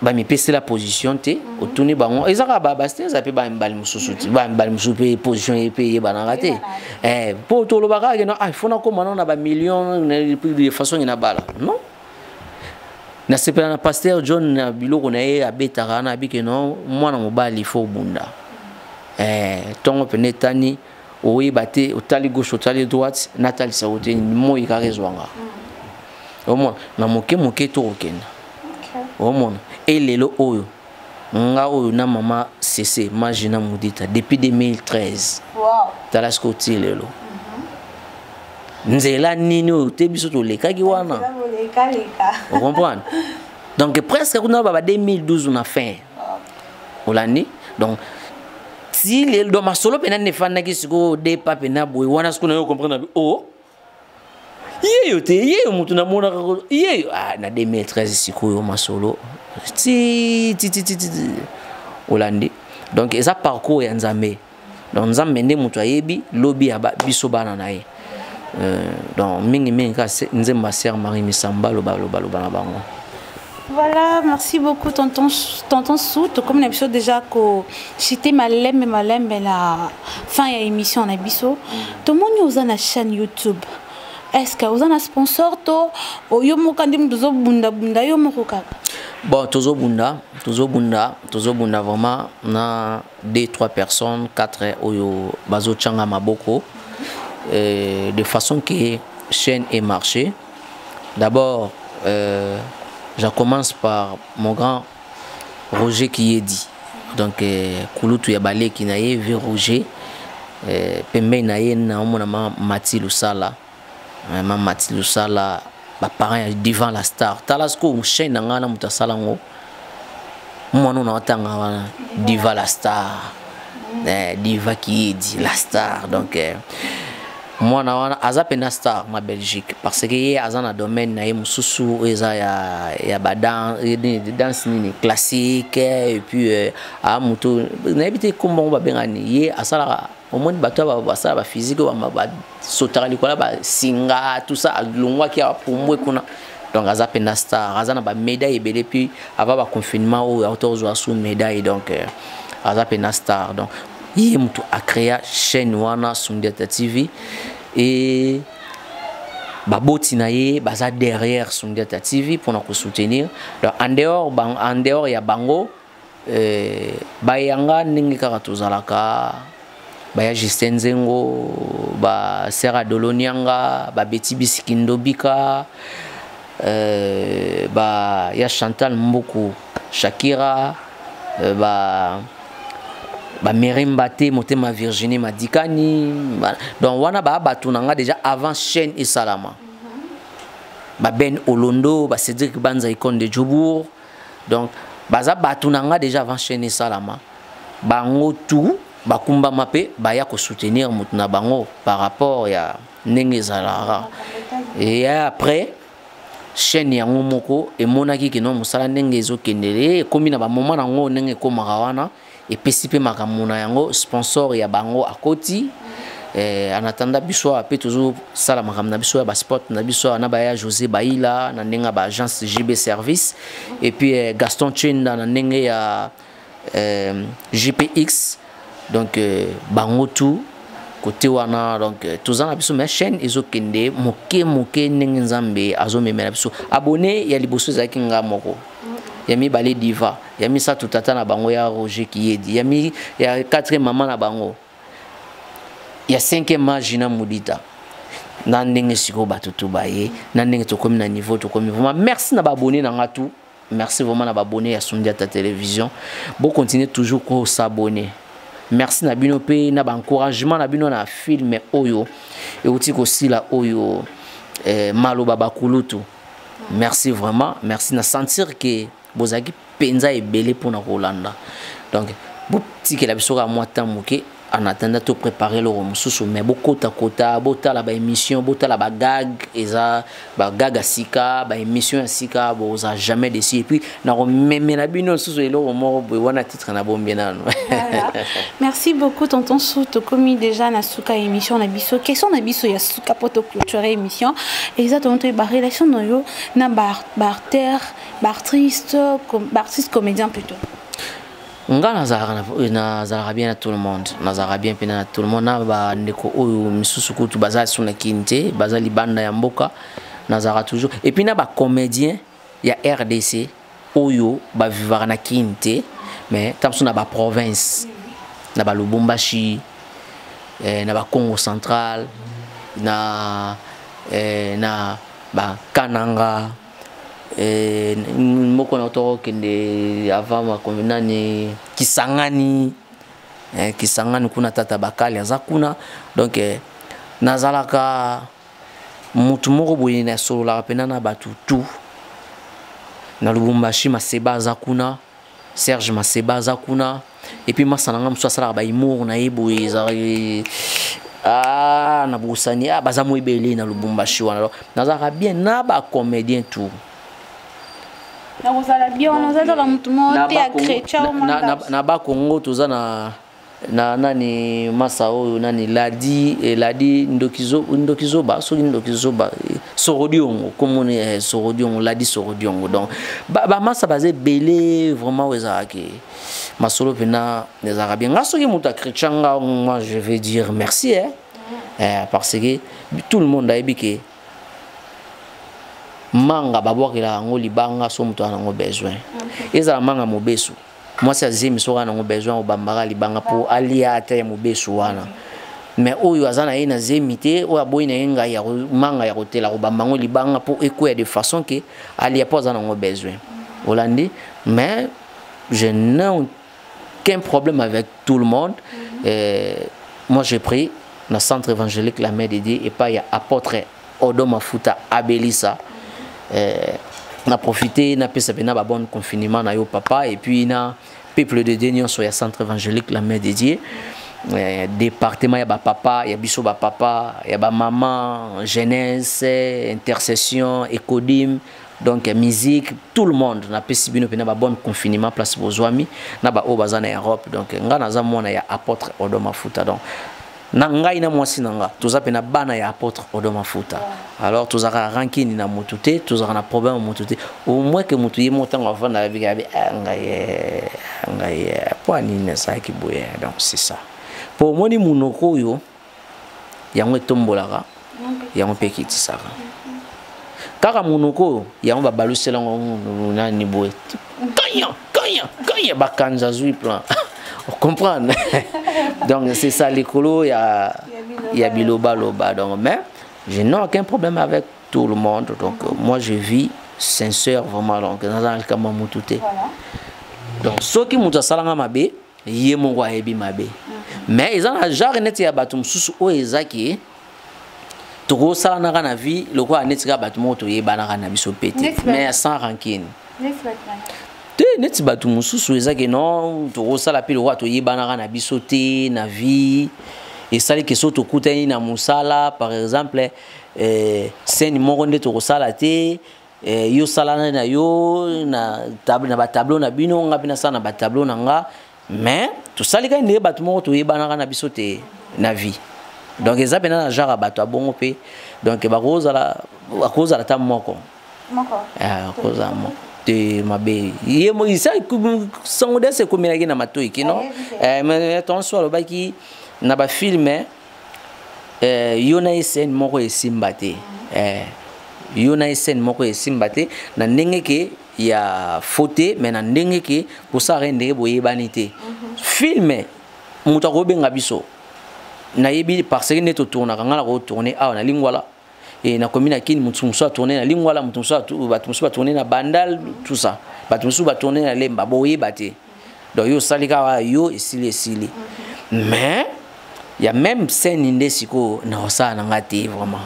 ba mi pese la position te otuni bango ezaka ba baste za pe ba mbali mususu ti ba mbali mususu pe position e pe ba na raté po to lo baka ke no il faut na komana na ba million de façon ina bala non na sepela na pasteur John na biloko na ye abetaka na bike no mwana mobali faut bunda tongo penetani oyi bate otali gauche otali droite natali sa ote mo ikarezwanga au moins na moke to okenda au moins et lelo oyo nga oyo na mama cc Magina Mudita depuis 2013 wow talasko ti lelo nzela nini oyo te biso to lekaki wana vous comprenez donc presque kuna ba 2012 on a fin olani donc si les do masolo pena ne fana ki siko de pa pena boy wana siko na yo comprendre oh ye yo te ye mutu na mona ye ah na 2013 siko yo masolo ti Hollande donc eza parcours ya nzambe donc nzambe nde mutu ayebi lobi ya biso bana na ye donc mingi ka nzemba sœur Marie Misamba lo ba na bango. Voilà, merci beaucoup tonton Sou. Comme on a vu déjà que c'était malembe la fin de l'émission na biso. Tout le monde a une chaîne YouTube. Est-ce que vous avez un sponsor to o yo mo kandi mduzo bunda yo mo kokaka? Bon, tozo bunda vraiment na 2-3 personnes, 4 oyo bazo changa maboko de façon que chaîne ait marché. D'abord je commence par mon grand Roger qui est dit. Donc, Kouloutou Yabalé qui n'a vu Roger. Pembe n'a na Mathilde Sala. Mathilde Sala, ma parent devant la star. Talasko, chaîne n'a pas de salango. Moi, non, on diva la star. Diva qui est dit, la star. Donc, moi na aza pena star ma Belgique parce que y a un domaine na mususu eza ya badan danse ni classique et puis a muto na habité comme on va bengani ye asala au moins bato ba sala ba physique ba sotara likola ba singa tout ça longwa ki a pomwe kuna donc aza pena star aza na ba médaille belé puis avant ba confinement ou auto zo sous médaille donc aza pena star donc il a créé chaîne wana Sundiata TV et baboti na ye baza derrière Sundiata TV pour nous soutenir. Donc en dehors ya bango bayanga ningi kaka tozalaka baya Justin Zengo ba Sera Dolonianga ba Betty Bisikindobika ba ya Chantal Mboku Shakira ba Merimbate Motema Virginie Madikani donc wana ba batunanga déjà avant chaîne et Salama ba Ben Olondo ba Cédric Banza Icon de Djobour donc baza batunanga déjà avant chaîne et Salama bango tout ba kumba mape ba ya ko soutenir mutuna bango par rapport ya ndenge zalara et après chaîne ya ngomoko et monaki que non musala ndenge ezokendele komi na ba moment na ngo ndenge ko marawana et PCP makamuna yango sponsor ya bango akoti en attendant biso apé toujours sala makamna biso ya ba sport na biso na ba ya José Baila na ndenga ba agence JB service et puis Gaston Chenda na ndenge ya GPX donc bango tout côté wana donc tous en biso mais chaîne ezokende moke ndenge nzambe azomemela biso abonné ya liboso za kinga moko yami balé diva yami sa tutata na bango ya Roger qui est dit yami ya 4e maman na bango ya 5e magina mudita na ndenge siko batutu baye na ndenge to komi na niveau to komi vraiment merci na babonné na ngatu merci vraiment na babonné ya Sundiata télévision bon continuer toujours ko s'abonner merci na bino pe na ba encouragement na bino na film oyo et outi ko sila oyo malo baba kulutu merci vraiment merci na sentir que bozaki penza ebele pour na Rolanda donc petit que la biso ka moita moké en attendant de préparer le mususu mais beaucoup kota bota la ba émission bota la ba gag eza ba gag asika ba émission asika boza jamais déçu et puis na même na bino susu elo mo wana titre na bombena. Merci beaucoup tonton Sou to komi déjà na suka émission na biso question na biso ya suka poto clôturer émission exactement ba relation no yo na artiste comédien plutôt. Nga nazara bien à tout le monde nazara bien pena na tout le monde na ba ndeko oyo misusu kutu baza suna kinte baza libanda ya mboka nazara toujours et puis na ba comédien ya RDC oyo ba vivara na kinte mais tamsu na ba province na ba Lubumbashi na ba Congo central na ba Kananga moko na otoro kende avant ma convenani Kisangani kuna tata bakali aza kuna donc nazalaka mutu moko boye na solo la pena na batu tout na Lubumbashi maseba aza kuna Serge Maseba Zakuna et puis masananga msasala ba imour na ibu ezari na busani baza mo ebele na Lubumbashi wana nazaka bien na ba comédien tout na kozala bien on a dans mutu mo te a chrétien na ba Congo toza na nani Masao nani Ladi Ndokizo ba Sorodiongo comme on est Sorodiongo Ladi Sorodiongo donc ba masa basé belé vraiment wezaki masolo pena les arabiens ngaso ki muta chrétien moi je vais dire merci parce que tout le monde a ébiqué manga babwakela ngo libanga so mutu ana ngo besoin eza manga mobesu moi c'est zemi so ana ngo besoin o bambara libanga pour alia ata mobesu wana mais oyo azana ina zemité o aboina enga ya manga ya hôtel o bambango libanga pour écouer de façon que alia pas ana ngo besoin Hollandi mais je n'ai aucun problème avec tout le monde moi j'ai pris dans le centre évangélique la Mère dédiée et pas il y a apôtre Odo Mafuta Abelissa na profité na pesa bena ba bon confinement na yo papa et puis na peuple de Dénion sur le centre évangélique la Mère dédiée département ya ba papa ya biso ba papa ya ba maman jeunesse intercession écodim donc musique tout le monde na pesi bino pena ba bon confinement place bozwami na ba obaza na Europe donc nga naza mona ya apôtre Odo Mafuta donc na ngai na mwasi nanga toza pena bana ya apôtre Odo Mafuta alors tozaka rankini na mutute tozaka na problème mutute au moins que mutu yemo tanga vanda avec ngai poani na saki boye donc c'est ça pour moni munoko yo yango tombolaka yango pekiti saka kaka munoko yango ba balusela ngo na ni boye kanya bakanza zui plan on comprend donc c'est ça l'écolo il y a biloba loba donc mais je n'ai aucun problème avec tout le monde donc moi je vis sincère vraiment donc dans le kama mutute donc ceux qui muta salanga mabe yemo kwa ebi mabe mais ils ont genre net ya batum susu o ezaki to sala na na vie le quoi net ka batum to yebana na biso pété mais sans rancune neti batu mususu ezaki non to sala pile wa to yebana na biso te na vie et sali ke soto kutani na musala par exemple scène moko nde to sala te yo sala na yo na tableau na bino nga bina sana ba tableau na nga mais to sali ka nde batu moko to yebana na biso te na vie donc ezaba na genre batu abongo pe donc ba koza la tam moko koza moko de mabe yemo isa sango dese ko miragi na matoi kino mais attention lo baki na ba filmer yona isen moko esimbate yona isen moko esimbate na ndenge ke ya faute mais na ndenge ke pour ça rendre boyebani te filmer muta ko benga biso na yebi parce que neto tourna kangala ko tourner awa na lingwala et na commune akini mutumso tourner na lingwala mutumso batumso tourner na bandal tout ça batumso tourner na lemba boyebate donc yo salika yo esili mais il y a même scène indesiko na osa na ngati vraiment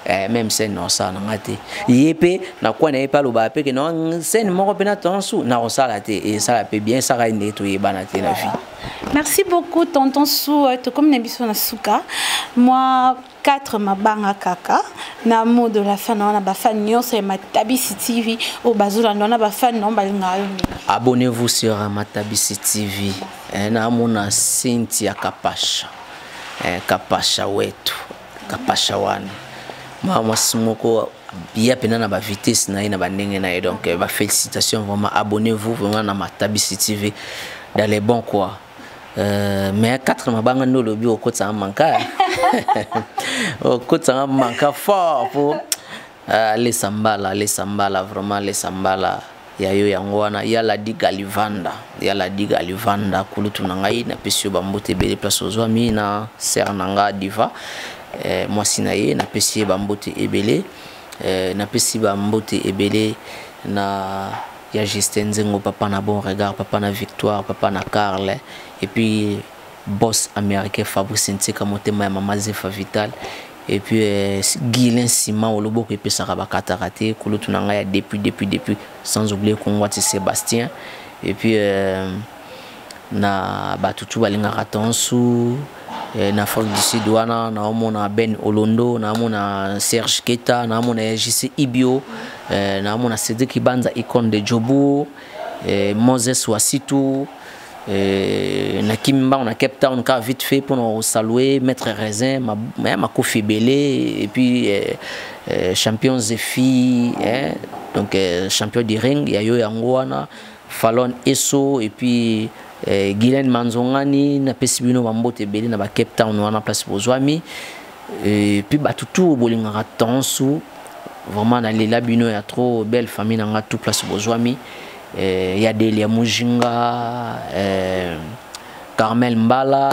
même scène na osa na ngati yepe na kwa na yepa lo ba pe que non scène moko pena tonsu na osa la te et ça la peut bien ça ra inde to yebana te na vie. Merci beaucoup tonton Sou to comme nebiso na suka moi 4 mabanga kaka na mot de la fin na ba fan nyonso Matabisi TV au bazula na ba fan non balinga yo. Abonnez-vous sur Matabisi TV na mona Cynthia Kapasha wetu Kapasha wana mama simoko bien pena na ba vitesse na ina ba ndenge na donc ba félicitations vraiment abonnez-vous vraiment na Matabisi TV dans les bons quoi mais 4 mabanga no lobi okotsa manka okotsa manka fort pour les sambala vraiment les sambala yayo yango wana ya la diga livanda kulutu na ngai na pesio bambote bele place ozwami na ser nanga diva moi sinaye na pesi bambote ebele na pesi bambote ebele na ya Justin Zengo papa na bon regard papa na Victoire papa na Carl et puis boss américain Fabrice Ntseka motema ya mama Zefa Vital et puis Guilin Sima oloboko epesa ba katarate kulutu na ngai depuis sans oublier Kongwati Sébastien et puis na batutu balingaka tonsu na Afrique du Sud wana na omona Ben Olondo na omona Serge Keta na omona JC Ibio na omona Cédric Banza icône de Jobo Moses Wasitu na Kimba on a Cape Town ka vite fait pour nous saluer Maître Raisin ma Kofi Belé et puis champion Zefi donc champion du ring ya yo yango wana Fallon Eso et puis Guylaine Manzongani na pesibino bambote belé na ba Cape Town wana place bozwami et puis batutu bolingaka tonsu vraiment na lela bino ya trop belle famille na tout place bozwami ya Delia Mujinga Carmel Mbala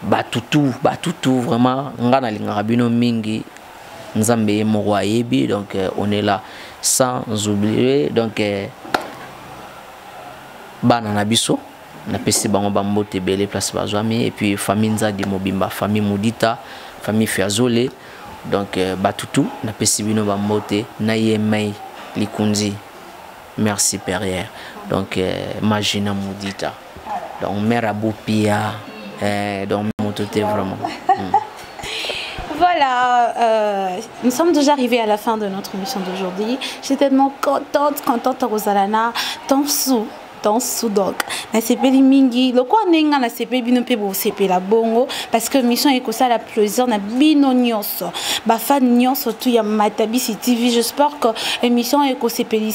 batutu vraiment nga na lingaka bino mingi nzambe moko ayebi donc on est là sans oublier donc bana na biso na pesi bango bambote belé place bazwami et puis famille Nzadi Mobimba famille Mudita famille Fiazole donc batutu na pesi bino bambote na yemai likunzi merci Perrière donc Magina Mudita donc mère Abopia donc motote vraiment Voilà, nous sommes déjà arrivés à la fin de notre émission d'aujourd'hui. J'étais tellement contente Rosalana, tant sous donc na sepeli mingi loko nenga na sepeli bino pe bo sepela bongo parce que mission est ça la plaisir na bino nyonso ba fan nyonso tout ya Matabisi TV. J'espère que émission est sepeli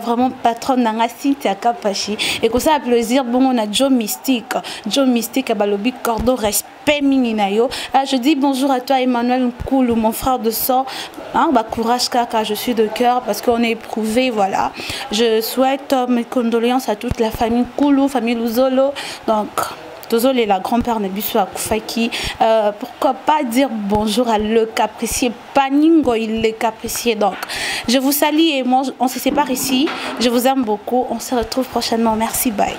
vraiment patronne na Cynthia Kapashi et que ça a plaisir bon on a Joe Mystique balobi cordo respect mingi na yo. Je dis bonjour à toi Emmanuel Nkoulou mon frère de sang bah courage kaka, je suis de cœur parce qu'on est éprouvé voilà. Je souhaite mes condoléances à toute la famille Koulou, famille Luzolo. Donc, Tozol est la grand-père Nebusso Akoufaki. Pourquoi pas dire bonjour à Le Capricier Paningo, il est capricier. Donc, je vous salue et moi, on se sépare ici. Je vous aime beaucoup. On se retrouve prochainement. Merci, bye.